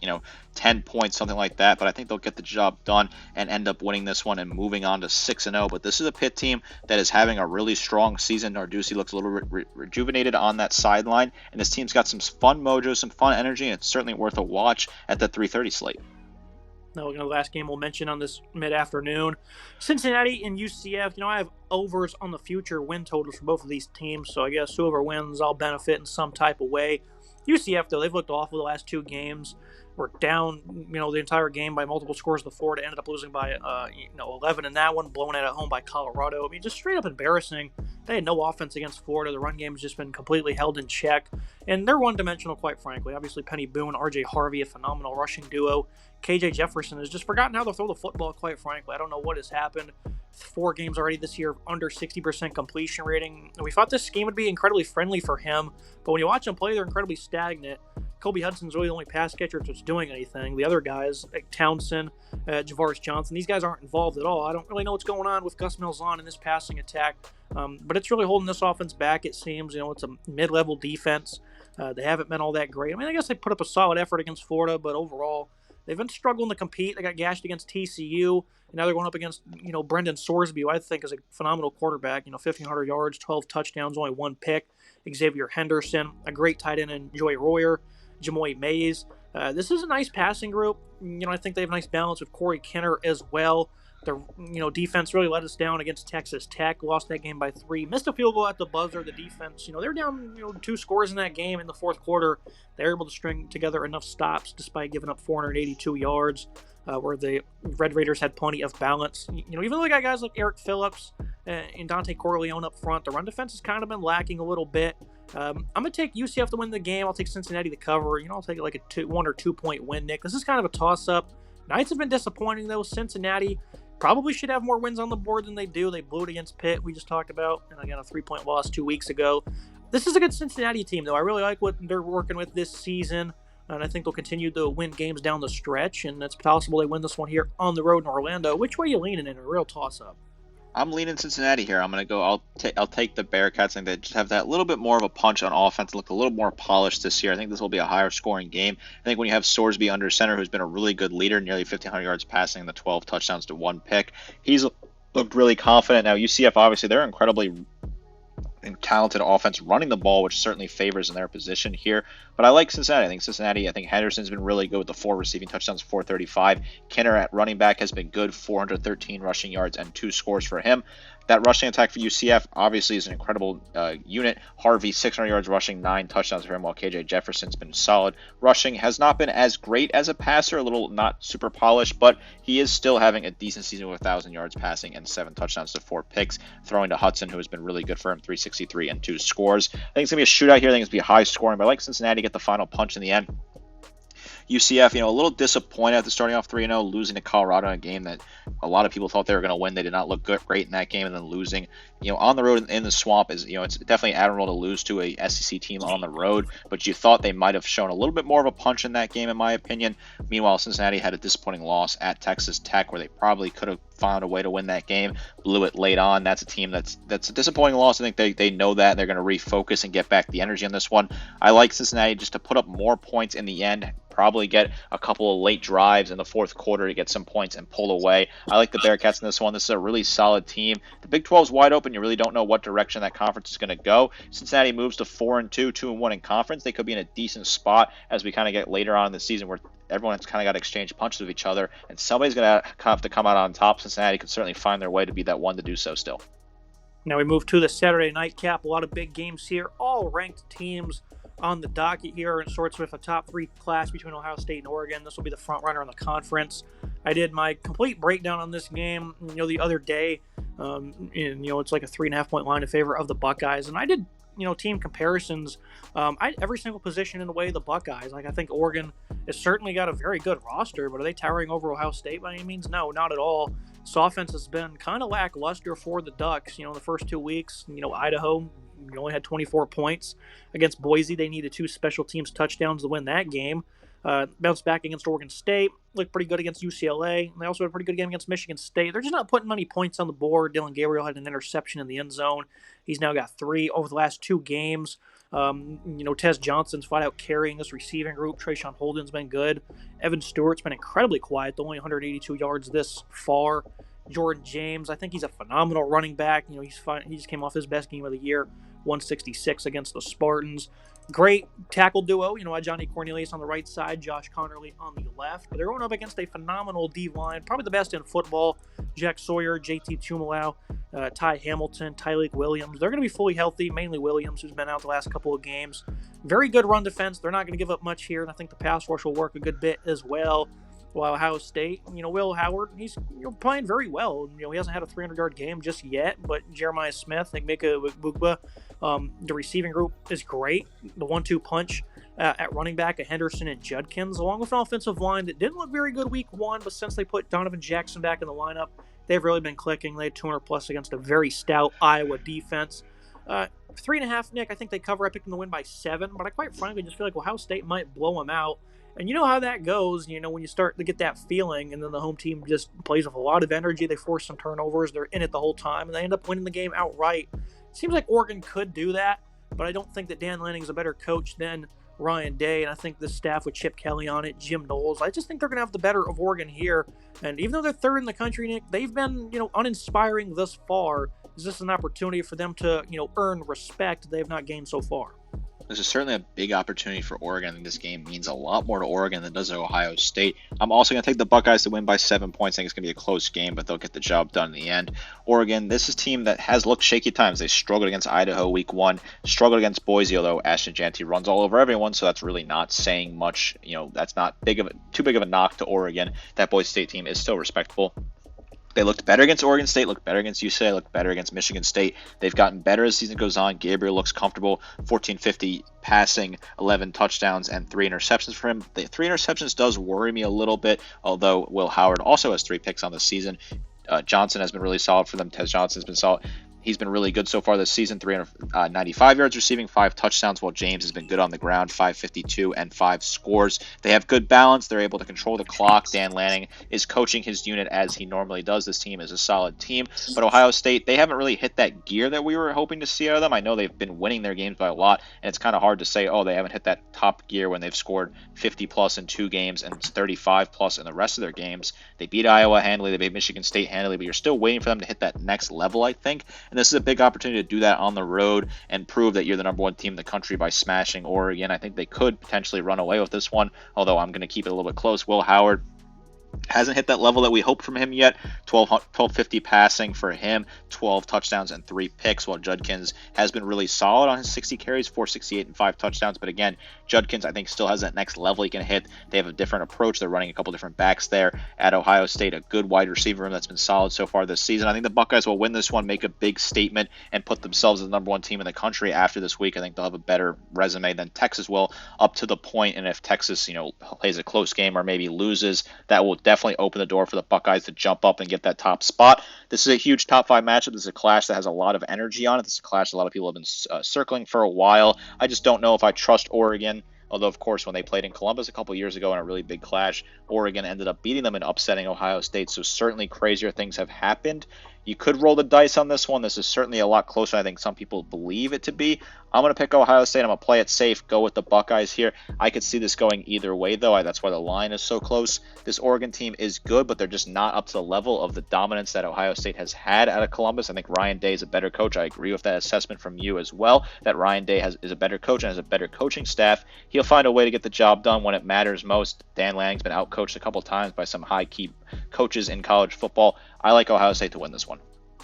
10 points, something like that, but I think they'll get the job done and end up winning this one and moving on to 6-0. But this is a Pitt team that is having a really strong season. Narduzzi looks a little rejuvenated on that sideline, and this team's got some fun mojo, some fun energy, and it's certainly worth a watch at the 3:30 slate. No, the last game we'll mention on this mid-afternoon, Cincinnati and UCF. I have overs on the future win totals for both of these teams, so I guess whoever wins, I'll benefit in some type of way. UCF, though, they've looked awful the last 2 games. We're down, the entire game by multiple scores to Florida. Ended up losing by, 11 in that one, blown out at home by Colorado. Just straight up embarrassing. They had no offense against Florida. The run game has just been completely held in check. And they're one-dimensional, quite frankly. Obviously, Penny Boone, R.J. Harvey, a phenomenal rushing duo. K.J. Jefferson has just forgotten how to throw the football, quite frankly. I don't know what has happened. 4 games already this year, under 60% completion rating. And we thought this scheme would be incredibly friendly for him, but when you watch him play, they're incredibly stagnant. Kobe Hudson's really the only pass catcher that's doing anything. The other guys, like Townsend, Javaris Johnson, these guys aren't involved at all. I don't really know what's going on with Gus Malzahn in this passing attack, but it's really holding this offense back, it seems. It's a mid-level defense. They haven't been all that great. I guess they put up a solid effort against Florida, but overall, they've been struggling to compete. They got gashed against TCU, and now they're going up against, Brendan Sorsby, who I think is a phenomenal quarterback. 1,500 yards, 12 touchdowns, only 1 pick. Xavier Henderson, a great tight end in Joey Royer, Jamoy Mays. This is a nice passing group. I think they have a nice balance with Corey Kenner as well. Their defense really let us down against Texas Tech. Lost that game by 3. Missed a field goal at the buzzer. The defense, they're down 2 scores in that game in the fourth quarter. They were able to string together enough stops despite giving up 482 yards, where the Red Raiders had plenty of balance. Even though they got guys like Eric Phillips and Dante Corleone up front, the run defense has kind of been lacking a little bit. I'm going to take UCF to win the game. I'll take Cincinnati to cover. I'll take like a 1 or 2 point win, Nick. This is kind of a toss-up. Knights have been disappointing, though. Cincinnati probably should have more wins on the board than they do. They blew it against Pitt, we just talked about, and again, a 3-point loss 2 weeks ago. This is a good Cincinnati team, though. I really like what they're working with this season, and I think they'll continue to win games down the stretch, and it's possible they win this one here on the road in Orlando. Which way are you leaning in a real toss-up? I'm leaning Cincinnati here. I'm going to go. I'll take the Bearcats. I think they just have that little bit more of a punch on offense, look a little more polished this year. I think this will be a higher scoring game. I think when you have Sorsby under center, who's been a really good leader, nearly 1,500 yards passing, the 12 touchdowns to 1 pick, he's looked really confident. Now UCF, obviously, they're incredibly talented offense running the ball, which certainly favors in their position here. But I like Cincinnati. I think Henderson's been really good with the 4 receiving touchdowns, 435. Kenner at running back has been good, 413 rushing yards and 2 scores for him. That rushing attack for UCF obviously is an incredible unit. Harvey, 600 yards rushing, 9 touchdowns for him, while KJ Jefferson's been solid. Rushing has not been as great as a passer, a little not super polished, but he is still having a decent season with 1,000 yards passing and 7 touchdowns to 4 picks. Throwing to Hudson, who has been really good for him, 363 and 2 scores. I think it's going to be a shootout here. I think it's going to be high scoring, but I like Cincinnati to get the final punch in the end. UCF, a little disappointed after starting off 3-0, losing to Colorado in a game that a lot of people thought they were going to win. They did not look great in that game, and then losing, on the road in the swamp is, it's definitely admirable to lose to a SEC team on the road, but you thought they might have shown a little bit more of a punch in that game, in my opinion. Meanwhile, Cincinnati had a disappointing loss at Texas Tech, where they probably could have found a way to win that game, blew it late on. That's a team that's a disappointing loss. I think they know that. They're going to refocus and get back the energy on this one. I like Cincinnati just to put up more points in the end, probably get a couple of late drives in the fourth quarter to get some points and pull away. I like the Bearcats in this one. This is a really solid team. The Big 12 is wide open. You really don't know what direction that conference is going to go. Cincinnati moves to 4-2, 2-1 in conference. They could be in a decent spot as we kind of get later on in the season where everyone's kind of got to exchange punches with each other, and somebody's going to have to come out on top. Cincinnati could certainly find their way to be that one to do so still. Now we move to the Saturday nightcap. A lot of big games here. All ranked teams on the docket here. It sorts with a top 3 clash between Ohio State and Oregon. This will be the front runner in the conference. I did my complete breakdown on this game, the other day. And, it's like a 3.5 point line in favor of the Buckeyes. And I did, team comparisons. Every single position in the way of the Buckeyes. Like, I think Oregon has certainly got a very good roster, but are they towering over Ohio State by any means? No, not at all. This offense has been kind of lackluster for the Ducks. In the first 2 weeks, Idaho only had 24 points. Against Boise, they needed 2 special teams touchdowns to win that game. Bounced back against Oregon State. Looked pretty good against UCLA. They also had a pretty good game against Michigan State. They're just not putting many points on the board. Dylan Gabriel had an interception in the end zone. He's now got 3 over the last 2 games. Tez Johnson's flat out carrying this receiving group. Trayshawn Holden's been good. Evan Stewart's been incredibly quiet, only 182 yards this far. Jordan James, I think he's a phenomenal running back. He just came off his best game of the year, 166 against the Spartans. Great tackle duo, Johnny Cornelius on the right side, Josh Connerly on the left. But they're going up against a phenomenal D-line, probably the best in football. Jack Sawyer, JT Tumalau, Ty Hamilton, Tyleik Williams. They're going to be fully healthy, mainly Williams, who's been out the last couple of games. Very good run defense. They're not going to give up much here, and I think the pass rush will work a good bit as well. While Ohio State, Will Howard, he's playing very well. He hasn't had a 300-yard game just yet, but Jeremiah Smith, Mika Bugba, the receiving group is great. The 1-2 punch at running back of Henderson and Judkins, along with an offensive line that didn't look very good week 1, but since they put Donovan Jackson back in the lineup, they've really been clicking. They had 200-plus against a very stout Iowa defense. 3.5, Nick, I think they cover. I picked them to win by 7, but I quite frankly just feel like Ohio State might blow them out. And you know how that goes, when you start to get that feeling and then the home team just plays with a lot of energy. They force some turnovers. They're in it the whole time, and they end up winning the game outright. It seems like Oregon could do that, but I don't think that Dan Lanning is a better coach than Ryan Day, and I think the staff with Chip Kelly on it, Jim Knowles, I just think they're going to have the better of Oregon here. And even though they're third in the country, Nick, they've been, uninspiring thus far. Is this an opportunity for them to, earn respect they have not gained so far? This is certainly a big opportunity for Oregon. I think this game means a lot more to Oregon than it does to Ohio State. I'm also going to take the Buckeyes to win by 7 points. I think it's going to be a close game, but they'll get the job done in the end. Oregon, this is a team that has looked shaky at times. They struggled against Idaho week 1, struggled against Boise, although Ashton Jeanty runs all over everyone, so that's really not saying much. That's not too big of a knock to Oregon. That Boise State team is still respectable. They looked better against Oregon State, looked better against UCLA, looked better against Michigan State. They've gotten better as the season goes on. Gabriel looks comfortable, 1,450 passing, 11 touchdowns, and 3 interceptions for him. The 3 interceptions does worry me a little bit, although Will Howard also has 3 picks on the season. Johnson has been really solid for them. Tez Johnson has been solid. He's been really good so far this season, 395 yards receiving, 5 touchdowns, while James has been good on the ground, 552 and 5 scores. They have good balance. They're able to control the clock. Dan Lanning is coaching his unit as he normally does. This team is a solid team. But Ohio State, they haven't really hit that gear that we were hoping to see out of them. I know they've been winning their games by a lot, and it's kind of hard to say, they haven't hit that top gear when they've scored 50-plus in 2 games and 35-plus in the rest of their games. They beat Iowa handily. They beat Michigan State handily, but you're still waiting for them to hit that next level, I think. And this is a big opportunity to do that on the road and prove that you're the number 1 team in the country by smashing Oregon. I think they could potentially run away with this one, although I'm going to keep it a little bit close. Will Howard hasn't hit that level that we hoped from him yet. 1250 passing for him, 12 touchdowns and 3 picks, while Judkins has been really solid on his 60 carries, 468 and 5 touchdowns. But again, Judkins I think still has that next level he can hit. They have a different approach. They're running a couple different backs there at Ohio State, a good wide receiver room that's been solid so far this season. I think the Buckeyes will win this one, make a big statement, and put themselves as the number 1 team in the country after this week. I think they'll have a better resume than Texas will up to the point, and if Texas, plays a close game or maybe loses, that will definitely open the door for the Buckeyes to jump up and get that top spot. This is a huge top 5 matchup. This is a clash that has a lot of energy on it. This is a clash a lot of people have been circling for a while. I just don't know if I trust Oregon. Although, of course, when they played in Columbus a couple years ago in a really big clash, Oregon ended up beating them and upsetting Ohio State. So certainly crazier things have happened. You could roll the dice on this one. This is certainly a lot closer than I think some people believe it to be. I'm going to pick Ohio State. I'm going to play it safe, go with the Buckeyes here. I could see this going either way, though. That's why the line is so close. This Oregon team is good, but they're just not up to the level of the dominance that Ohio State has had out of Columbus. I think Ryan Day is a better coach. I agree with that assessment from you as well, that Ryan Day is a better coach and has a better coaching staff. He'll find a way to get the job done when it matters most. Dan Lanning's been outcoached a couple times by some high-key coaches in college football. I like Ohio State to win this one.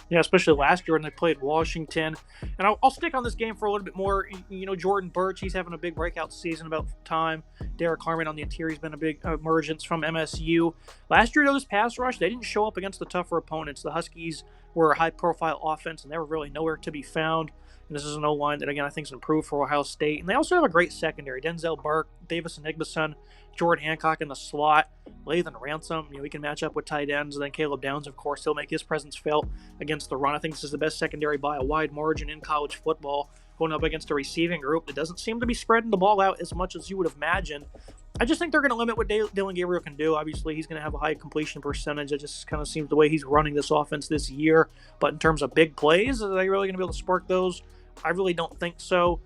Yeah, especially last year when they played Washington. And I'll stick on this game for a little bit more. Jordan Birch, he's having a big breakout season about time. Derek Harmon on the interior has been a big emergence from MSU. Last year, though, this pass rush, they didn't show up against the tougher opponents. The Huskies were a high-profile offense, and they were really nowhere to be found. And this is an O-line that, again, I think is improved for Ohio State. And they also have a great secondary. Denzel Burke, Davis Enigmason, Jordan Hancock in the slot, Lathan Ransom. He can match up with tight ends. And then Caleb Downs, of course, he'll make his presence felt against the run. I think this is the best secondary by a wide margin in college football, going up against a receiving group that doesn't seem to be spreading the ball out as much as you would have imagined. I just think they're going to limit what Dylan Gabriel can do. Obviously, he's going to have a high completion percentage. It just kind of seems the way he's running this offense this year. But in terms of big plays, are they really going to be able to spark those? I really don't think so.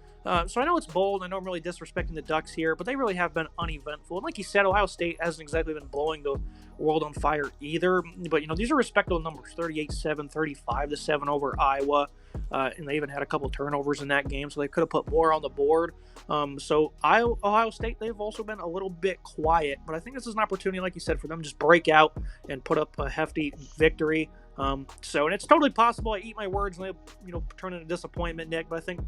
So I know it's bold. I know I'm really disrespecting the Ducks here, but they really have been uneventful. And like you said, Ohio State hasn't exactly been blowing the world on fire either. But, these are respectable numbers, 38-7, 35-7 over Iowa. And they even had a couple turnovers in that game, so they could have put more on the board. So Ohio State, they've also been a little bit quiet. But I think this is an opportunity, like you said, for them to just break out and put up a hefty victory. And it's totally possible I eat my words and they, turn into disappointment, Nick. But I think,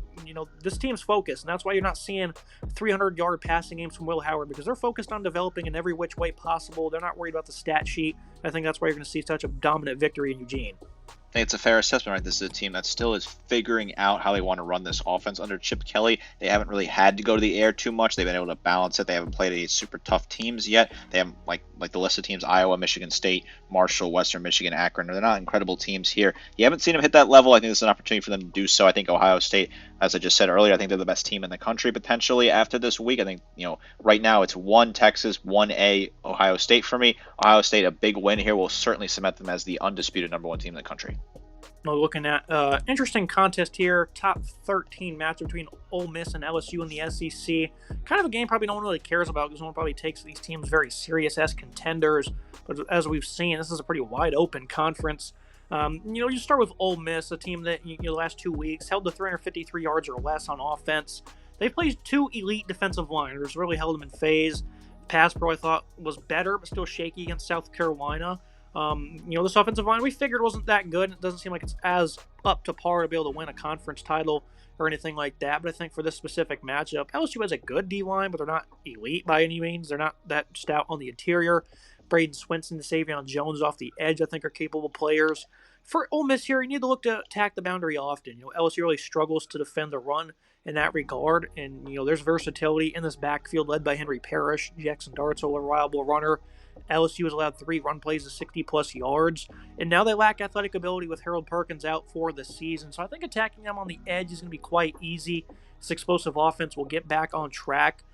this team's focused, and that's why you're not seeing 300-yard passing games from Will Howard, because they're focused on developing in every which way possible. They're not worried about the stat sheet. I think that's why you're going to see such a dominant victory in Eugene. I think it's a fair assessment, right? This is a team that still is figuring out how they want to run this offense under Chip Kelly. They haven't really had to go to the air too much. They've been able to balance it. They haven't played any super tough teams yet. They haven't, like the list of teams, Iowa, Michigan State, Marshall, Western Michigan, Akron. They're not incredible teams here. You haven't seen them hit that level. I think this is an opportunity for them to do so. I think Ohio State, as I just said earlier, I think they're the best team in the country potentially after this week. I think, right now it's 1 Texas, 1A Ohio State for me. Ohio State, a big win here, will certainly cement them as the undisputed number 1 team in the country. Looking at interesting contest here, top 13 match between Ole Miss and LSU in the SEC. Kind of a game probably no one really cares about because no one probably takes these teams very serious as contenders. But as we've seen, this is a pretty wide open conference. You start with Ole Miss, a team that the last 2 weeks held to 353 yards or less on offense. They've played 2 elite defensive liners, really held them in phase. Pass pro I thought was better, but still shaky against South Carolina. This offensive line we figured wasn't that good. It doesn't seem like it's as up to par to be able to win a conference title or anything like that. But I think for this specific matchup, LSU has a good D-line, but they're not elite by any means. They're not that stout on the interior. Braden Swinson and Savion Jones off the edge, I think, are capable players. For Ole Miss here, you need to look to attack the boundary often. LSU really struggles to defend the run in that regard. And, there's versatility in this backfield led by Henry Parrish. Jackson Dart's a reliable runner. LSU has allowed 3 run plays of 60-plus yards, and now they lack athletic ability with Harold Perkins out for the season. So I think attacking them on the edge is going to be quite easy. This explosive offense will get back on track.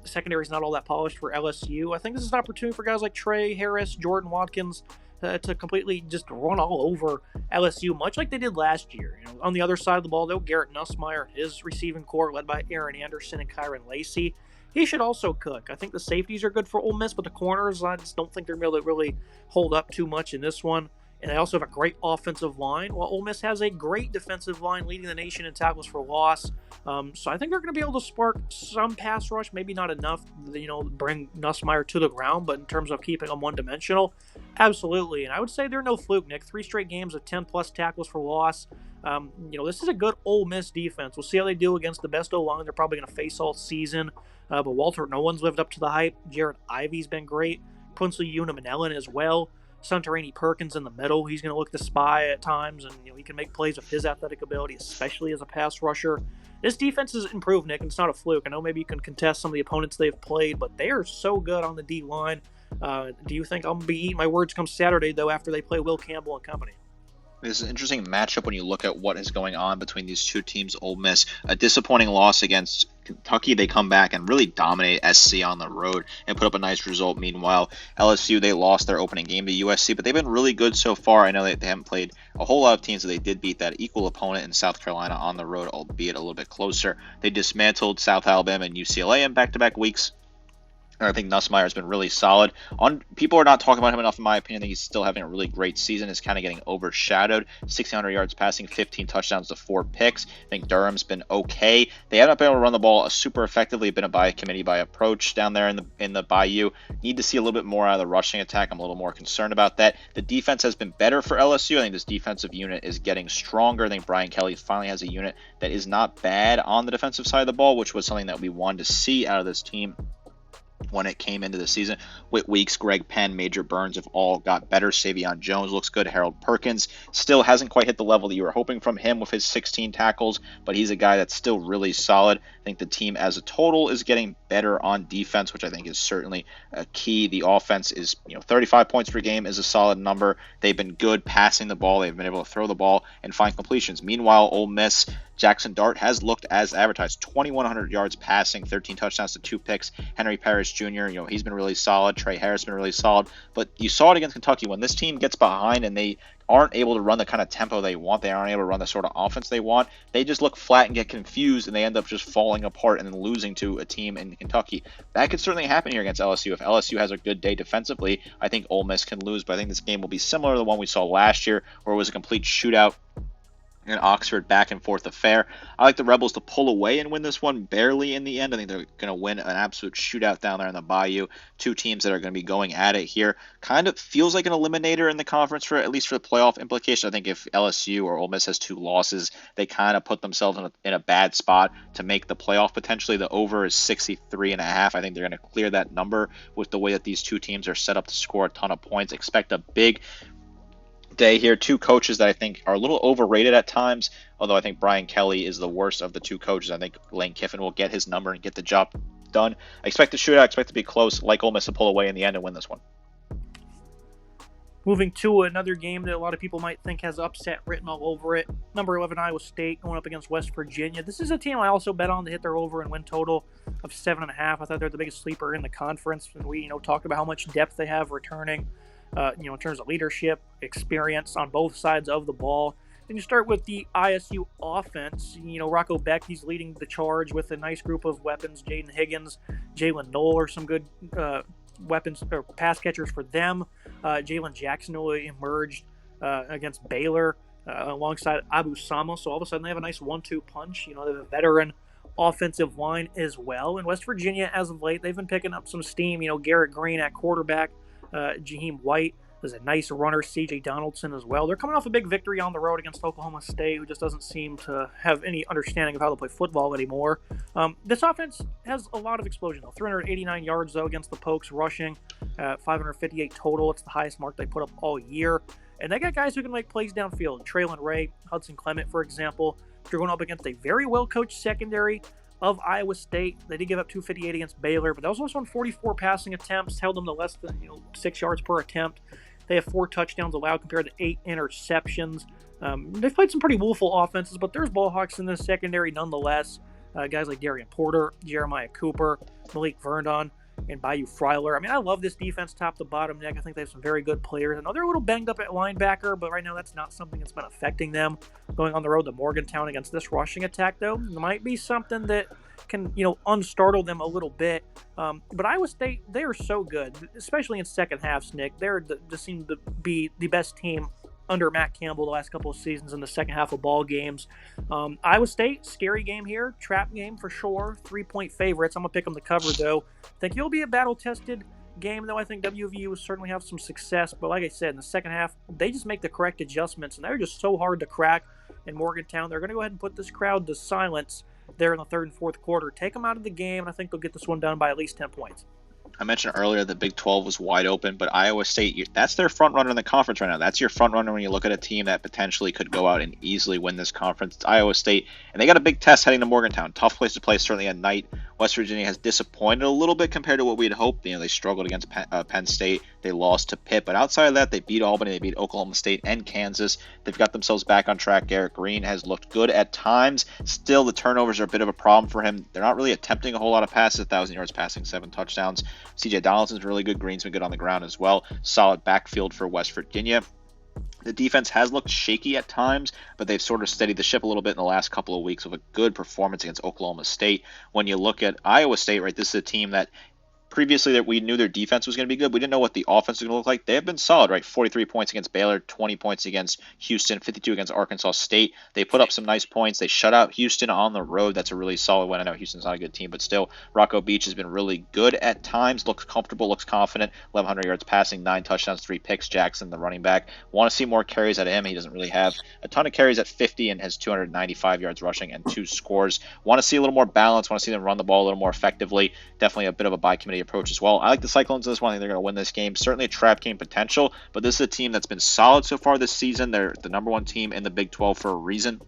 Secondary is not all that polished for LSU. I think this is an opportunity for guys like Trey Harris, Jordan Watkins, to completely just run all over LSU, much like they did last year. On the other side of the ball, though, Garrett Nussmeier, his receiving core led by Aaron Anderson and Kyron Lacey, he should also cook. I think the safeties are good for Ole Miss, but the corners, I just don't think they're going to really hold up too much in this one. And they also have a great offensive line, while Ole Miss has a great defensive line leading the nation in tackles for loss. So I think they're going to be able to spark some pass rush, maybe not enough, bring Nussmeier to the ground, but in terms of keeping them one-dimensional, absolutely. And I would say they're no fluke, Nick. 3 straight games of 10-plus tackles for loss. This is a good Ole Miss defense. We'll see how they do against the best O-line they're probably going to face all season. But Walter Nolan's lived up to the hype. Jared Ivey's been great. Princely Unamanellan as well. Santorini Perkins in the middle. He's going to look to spy at times, and he can make plays with his athletic ability, especially as a pass rusher. This defense has improved, Nick, and it's not a fluke. I know maybe you can contest some of the opponents they've played, but they are so good on the D-line. Do you think I'm going to be eating my words come Saturday, though, after they play Will Campbell and company? This is an interesting matchup when you look at what is going on between these two teams. Ole Miss, a disappointing loss against Kentucky. They come back and really dominate SC on the road and put up a nice result. Meanwhile, LSU, they lost their opening game to USC, but they've been really good so far. I know they haven't played a whole lot of teams, so they did beat that equal opponent in South Carolina on the road, albeit a little bit closer. They dismantled South Alabama and UCLA in back-to-back weeks. I think Nussmeier has been really solid. People are not talking about him enough, in my opinion. I think he's still having a really great season. Is kind of getting overshadowed. 1,600 yards passing, 15 touchdowns to 4 picks. I think Durham's been okay. They haven't been able to run the ball super effectively. Been a by committee by approach down there in the Bayou. Need to see a little bit more out of the rushing attack. I'm a little more concerned about that. The defense has been better for LSU. I think this defensive unit is getting stronger. I think Brian Kelly finally has a unit that is not bad on the defensive side of the ball, which was something that we wanted to see out of this team when it came into the season. Whit Weeks, Greg Penn, Major Burns have all got better. Savion Jones looks good. Harold Perkins still hasn't quite hit the level that you were hoping from him with his 16 tackles, but he's a guy that's still really solid. I think the team as a total is getting better on defense, which I think is certainly a key. The offense is, 35 points per game is a solid number. They've been good passing the ball. They've been able to throw the ball and find completions. Meanwhile, Ole Miss, Jackson Dart has looked as advertised. 2,100 yards passing, 13 touchdowns to 2 picks. Henry Parrish Jr., he's been really solid. Trey Harris been really solid. But you saw it against Kentucky. When this team gets behind and they aren't able to run the kind of tempo they want, they aren't able to run the sort of offense they want, they just look flat and get confused, and they end up just falling apart and then losing to a team in Kentucky. That could certainly happen here against LSU. If LSU has a good day defensively, I think Ole Miss can lose, but I think this game will be similar to the one we saw last year, where it was a complete shootout in Oxford, back and forth affair. I like the Rebels to pull away and win this one barely in the end. I think they're going to win an absolute shootout down there in the Bayou. Two teams that are going to be going at it here. Kind of feels like an eliminator in the conference, for at least for the playoff implication. I think if LSU or Ole Miss has 2 losses, they kind of put themselves in a bad spot to make the playoff potentially. The over is 63.5. I think they're going to clear that number with the way that these two teams are set up to score a ton of points. Expect a big day here. Two coaches that I think are a little overrated at times, although I think Brian Kelly is the worst of the two coaches. I think Lane Kiffin will get his number and get the job done. I expect the shootout. I expect to be close, like Ole Miss to pull away in the end and win this one. Moving to another game that a lot of people might think has upset written all over it. Number 11 Iowa State going up against West Virginia. This is a team I also bet on to hit their over and win total of 7.5. I thought they're the biggest sleeper in the conference, and we talked about how much depth they have returning. In terms of leadership, experience on both sides of the ball. Then you start with the ISU offense. Rocco Beck, he's leading the charge with a nice group of weapons. Jaden Higgins, Jalen Knoll are some good weapons or pass catchers for them. Jalen Jackson emerged against Baylor alongside Abu Sama. So all of a sudden they have a nice 1-2 punch. They have a veteran offensive line as well. And West Virginia, as of late, they've been picking up some steam. Garrett Green at quarterback. Jaheim White is a nice runner. C.J. Donaldson as well. They're coming off a big victory on the road against Oklahoma State, who just doesn't seem to have any understanding of how to play football anymore. This offense has a lot of explosion, though. 389 yards, though, against the Pokes rushing. 558 total. It's the highest mark they put up all year. And they got guys who can make plays downfield. Traylon Ray, Hudson Clement, for example. They're going up against a very well-coached secondary of Iowa State. They did give up 258 against Baylor, but that was also on 44 passing attempts, held them to less than 6 yards per attempt. They have 4 touchdowns allowed compared to 8 interceptions. They've played some pretty woeful offenses, but there's ball hawks in this secondary nonetheless. Guys like Darian Porter, Jeremiah Cooper, Malik Vernon, and Bayou Freiler. I love this defense top to bottom, Nick. I think they have some very good players. I know they're a little banged up at linebacker, but right now that's not something that's been affecting them. Going on the road to Morgantown against this rushing attack, though, might be something that can, unstartle them a little bit. But Iowa State, they are so good, especially in second halves, Nick. They're just seem to be the best team under Matt Campbell the last couple of seasons in the second half of ball games. Iowa State, scary game here. Trap game for sure. 3-point favorites. I'm going to pick them to cover, though. I think it'll be a battle-tested game, though. I think WVU will certainly have some success. But like I said, in the second half, they just make the correct adjustments, and they're just so hard to crack in Morgantown. They're going to go ahead and put this crowd to silence there in the third and fourth quarter. Take them out of the game, and I think they'll get this one done by at least 10 points. I mentioned earlier the Big 12 was wide open, but Iowa State, that's their front runner in the conference right now. That's your front runner when you look at a team that potentially could go out and easily win this conference. It's Iowa State, and they got a big test heading to Morgantown. Tough place to play, certainly at night. West Virginia has disappointed a little bit compared to what we had hoped. They struggled against Penn State. They lost to Pitt, but outside of that, they beat Albany, they beat Oklahoma State and Kansas. They've got themselves back on track. Garrett Green has looked good at times. Still, the turnovers are a bit of a problem for him. They're not really attempting a whole lot of passes. 1,000 yards passing, 7 touchdowns. CJ Donaldson's really good. Green's been good on the ground as well. Solid backfield for West Virginia. The defense has looked shaky at times, but they've sort of steadied the ship a little bit in the last couple of weeks with a good performance against Oklahoma State. When you look at Iowa State, right, this is a team that previously that we knew their defense was going to be good. We didn't know what the offense was going to look like. They have been solid, right? 43 points against Baylor, 20 points against Houston, 52 against Arkansas State. They put up some nice points. They shut out Houston on the road. That's a really solid win. I know Houston's not a good team, but still, Rocco Beach has been really good at times. Looks comfortable, looks confident. 1,100 yards passing, 9 touchdowns, 3 picks. Jackson, the running back. Want to see more carries out of him. He doesn't really have a ton of carries at 50 and has 295 yards rushing and 2 scores. Want to see a little more balance. Want to see them run the ball a little more effectively. Definitely a bit of a by-committee approach as well. I like the Cyclones in this one. I think they're going to win this game. Certainly a trap game potential, but this is a team that's been solid so far this season. They're the number 1 team in the Big 12 for a reason.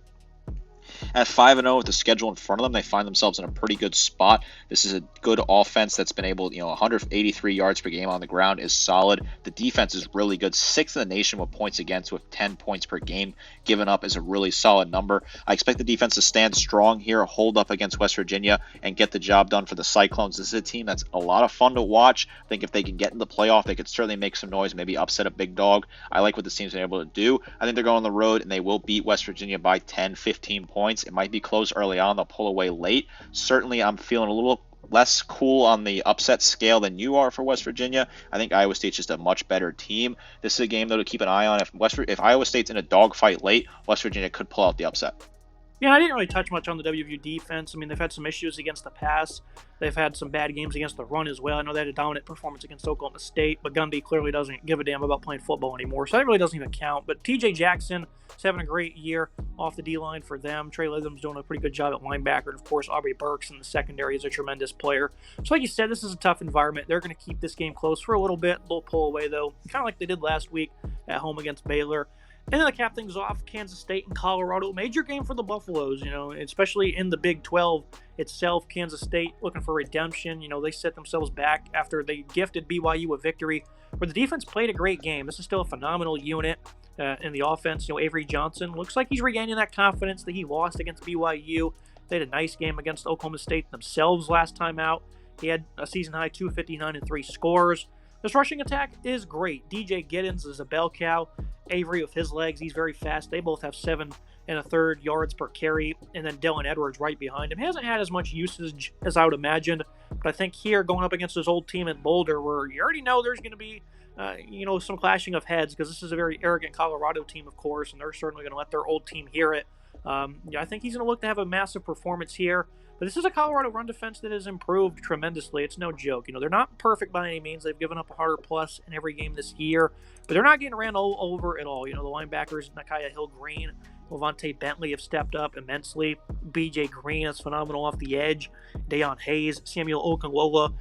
At 5-0 with the schedule in front of them, they find themselves in a pretty good spot. This is a good offense that's been able, 183 yards per game on the ground is solid. The defense is really good. 6th in the nation with points against, with 10 points per game given up is a really solid number. I expect the defense to stand strong here, hold up against West Virginia, and get the job done for the Cyclones. This is a team that's a lot of fun to watch. I think if they can get in the playoff, they could certainly make some noise, maybe upset a big dog. I like what this team's been able to do. I think they're going on the road, and they will beat West Virginia by 10, 15 points. It might be close early on. They'll pull away late. Certainly, I'm feeling a little less cool on the upset scale than you are for West Virginia. I think Iowa State's just a much better team. This is a game, though, to keep an eye on. If Iowa State's in a dogfight late, West Virginia could pull out the upset. Yeah, I didn't really touch much on the WVU defense. I mean, they've had some issues against the pass. They've had some bad games against the run as well. I know they had a dominant performance against Oklahoma State, but Gundy clearly doesn't give a damn about playing football anymore, so that really doesn't even count. But TJ Jackson is having a great year off the D-line for them. Trey Litham's doing a pretty good job at linebacker, and of course, Aubrey Burks in the secondary is a tremendous player. So like you said, this is a tough environment. They're going to keep this game close for a little bit. They'll pull away, though, kind of like they did last week at home against Baylor. And then to cap things off, Kansas State and Colorado. Major game for the Buffaloes, especially in the Big 12 itself. Kansas State looking for redemption. They set themselves back after they gifted BYU a victory where the defense played a great game. This is still a phenomenal unit in the offense. Avery Johnson looks like he's regaining that confidence that he lost against BYU. They had a nice game against Oklahoma State themselves last time out. He had a season-high 259 and 3 scores. This rushing attack is great. DJ Giddens is a bell cow. Avery with his legs, he's very fast. They both have 7 1/3 yards per carry. And then Dylan Edwards right behind him. He hasn't had as much usage as I would imagine. But I think here, going up against his old team in Boulder, where you already know there's going to be, some clashing of heads, because this is a very arrogant Colorado team, of course, and they're certainly going to let their old team hear it. I think he's going to look to have a massive performance here. But this is a Colorado run defense that has improved tremendously. It's no joke. They're not perfect by any means. They've given up 100+ in every game this year. But they're not getting ran all over at all. The linebackers, Nakia Hill-Green, Levante Bentley have stepped up immensely. BJ Green is phenomenal off the edge. Deion Hayes, Samuel Okunlola.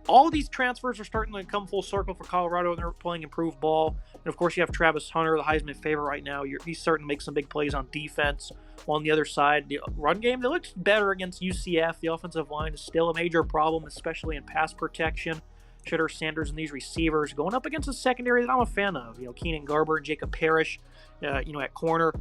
All of these transfers are starting to come full circle for Colorado, and they're playing improved ball. And, of course, you have Travis Hunter, the Heisman favorite right now. He's starting to make some big plays on defense. While on the other side, the run game, they looked better against UCF. The offensive line is still a major problem, especially in pass protection. Shedeur Sanders and these receivers going up against a secondary that I'm a fan of. Keenan Garber and Jacob Parrish, at corner.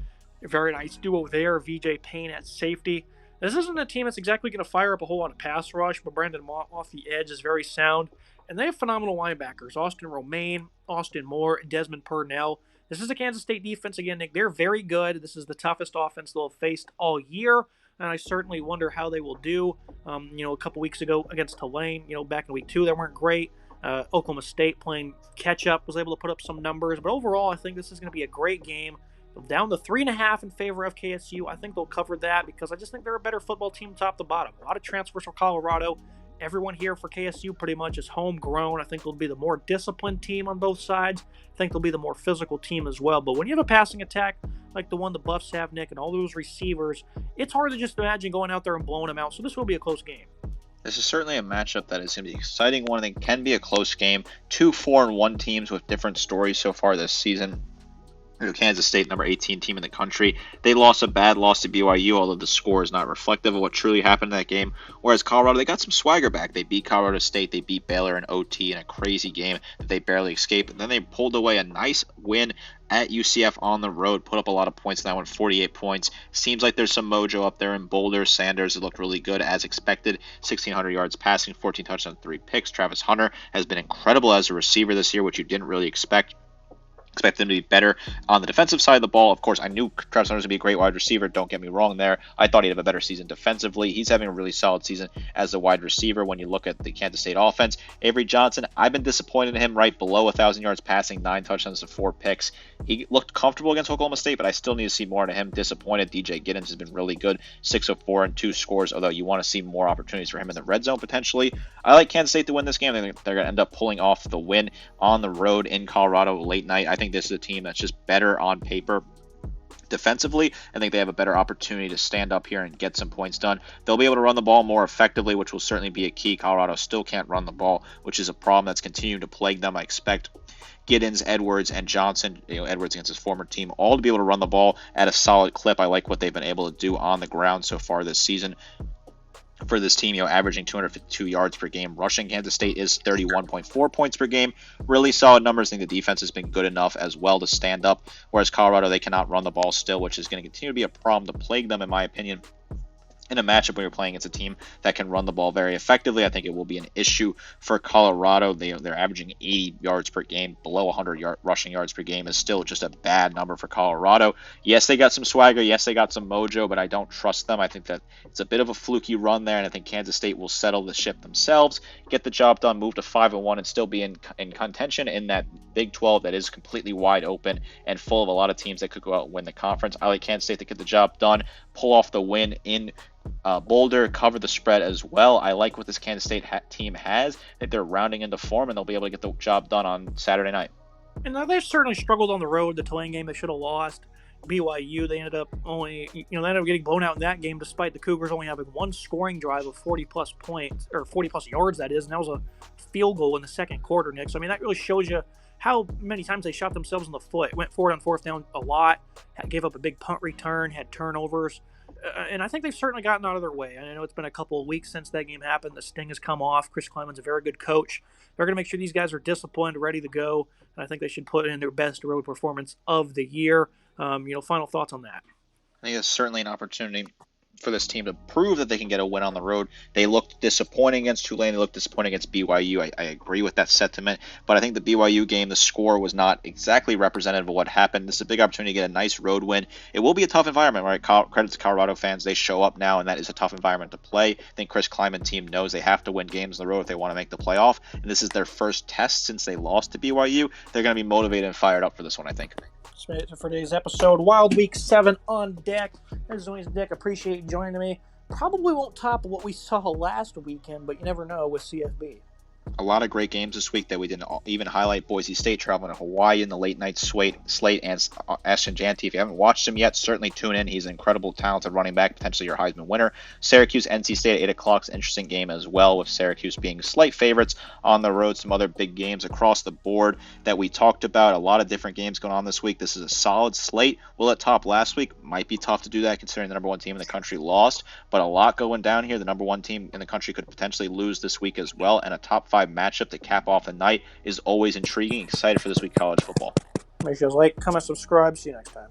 A very nice duo there. VJ Payne at safety. This isn't a team that's exactly going to fire up a whole lot of pass rush, but Brandon Mott off the edge is very sound. And they have phenomenal linebackers. Austin Romaine, Austin Moore, and Desmond Purnell. This is a Kansas State defense, again, Nick. They're very good. This is the toughest offense they'll have faced all year, and I certainly wonder how they will do. A couple weeks ago against Tulane, back in week 2, they weren't great. Oklahoma State playing catch-up was able to put up some numbers, but overall, I think this is going to be a great game. Down to 3.5 in favor of KSU. I think they'll cover that because I just think they're a better football team top to bottom. A lot of transfers for Colorado. Everyone here for KSU pretty much is homegrown. I think they'll be the more disciplined team on both sides. I think they'll be the more physical team as well. But when you have a passing attack like the one the Buffs have, Nick, and all those receivers, it's hard to just imagine going out there and blowing them out. So this will be a close game. This is certainly a matchup that is going to be exciting. One I think can be a close game. Two 4-1 teams with different stories so far this season. Kansas State, number 18 team in the country. They lost a bad loss to BYU, although the score is not reflective of what truly happened in that game. Whereas Colorado, they got some swagger back. They beat Colorado State. They beat Baylor in OT in a crazy game that they barely escaped. And then they pulled away a nice win at UCF on the road, put up a lot of points in that one, 48 points. Seems like there's some mojo up there in Boulder. Sanders has looked really good as expected. 1,600 yards passing, 14 touchdowns, 3 picks. Travis Hunter has been incredible as a receiver this year, which you didn't really expect them to be better on the defensive side of the ball. Of course, I knew Travis Hunter was going to be a great wide receiver. Don't get me wrong there. I thought he'd have a better season defensively. He's having a really solid season as a wide receiver when you look at the Kansas State offense. Avery Johnson, I've been disappointed in him, right below 1,000 yards passing, 9 touchdowns to 4 picks. He looked comfortable against Oklahoma State, but I still need to see more out of him. Disappointed. DJ Giddens has been really good, 6 of 4 and 2 scores, although you want to see more opportunities for him in the red zone potentially. I like Kansas State to win this game. I think they're going to end up pulling off the win on the road in Colorado late night. I think this is a team that's just better on paper defensively. I think they have a better opportunity to stand up here and get some points done. They'll be able to run the ball more effectively, which will certainly be a key. Colorado still can't run the ball, which is a problem that's continuing to plague them. I expect Giddens, Edwards, and Johnson, Edwards against his former team, all to be able to run the ball at a solid clip. I like what they've been able to do on the ground so far this season. For this team, averaging 252 yards per game rushing. Kansas State is 31.4 points per game. Really solid numbers. I think the defense has been good enough as well to stand up, whereas Colorado, they cannot run the ball still, which is going to continue to be a problem to plague them, in my opinion. In a matchup where you're playing against a team that can run the ball very effectively, I think it will be an issue for Colorado. They're averaging 80 yards per game. Below 100 rushing yards per game is still just a bad number for Colorado. Yes, they got some swagger. Yes, they got some mojo, but I don't trust them. I think that it's a bit of a fluky run there, and I think Kansas State will settle the ship themselves, get the job done, move to 5-1, and still be in contention in that Big 12 that is completely wide open and full of a lot of teams that could go out and win the conference. I like Kansas State to get the job done, pull off the win in Boulder, cover the spread as well. I like what this Kansas State team has. I think they're rounding into form, and they'll be able to get the job done on Saturday night. And now they've certainly struggled on the road. The Tulane game they should have lost. BYU, they ended up getting blown out in that game, despite the Cougars only having one scoring drive of 40-plus points, or 40-plus yards, that is, and that was a field goal in the second quarter, Nick. So, that really shows you how many times they shot themselves in the foot. Went forward on fourth down a lot, gave up a big punt return, had turnovers. And I think they've certainly gotten out of their way. I know it's been a couple of weeks since that game happened. The sting has come off. Chris Kleiman's a very good coach. They're going to make sure these guys are disciplined, ready to go. And I think they should put in their best road performance of the year. Final thoughts on that? I think it's certainly an opportunity for this team to prove that they can get a win on the road. They looked disappointing against Tulane. They looked disappointing against BYU. I agree with that sentiment, but I think the BYU game, the score was not exactly representative of what happened. This is a big opportunity to get a nice road win. It will be a tough environment, right? Credit to Colorado fans. They show up now, and that is a tough environment to play. I think Chris Kleiman's team knows they have to win games on the road if they want to make the playoff, and this is their first test since they lost to BYU. They're going to be motivated and fired up for this one, I think. That's for today's episode. Wild Week 7 on deck. As always, Dick, appreciate you joining me. Probably won't top what we saw last weekend, but you never know with CFB. A lot of great games this week that we didn't even highlight. Boise State traveling to Hawaii in the late night slate, and Ashton Janty. If you haven't watched him yet, certainly tune in. He's an incredible, talented running back, potentially your Heisman winner. Syracuse, NC State at 8 o'clock is an interesting game as well, with Syracuse being slight favorites on the road. Some other big games across the board that we talked about. A lot of different games going on this week. This is a solid slate. Will it top last week? Might be tough to do that considering the number one team in the country lost, but a lot going down here. The number one team in the country could potentially lose this week as well, and a top 5 matchup to cap off the night is always intriguing. Excited for this week college football. Make sure you like, comment, subscribe. See you next time.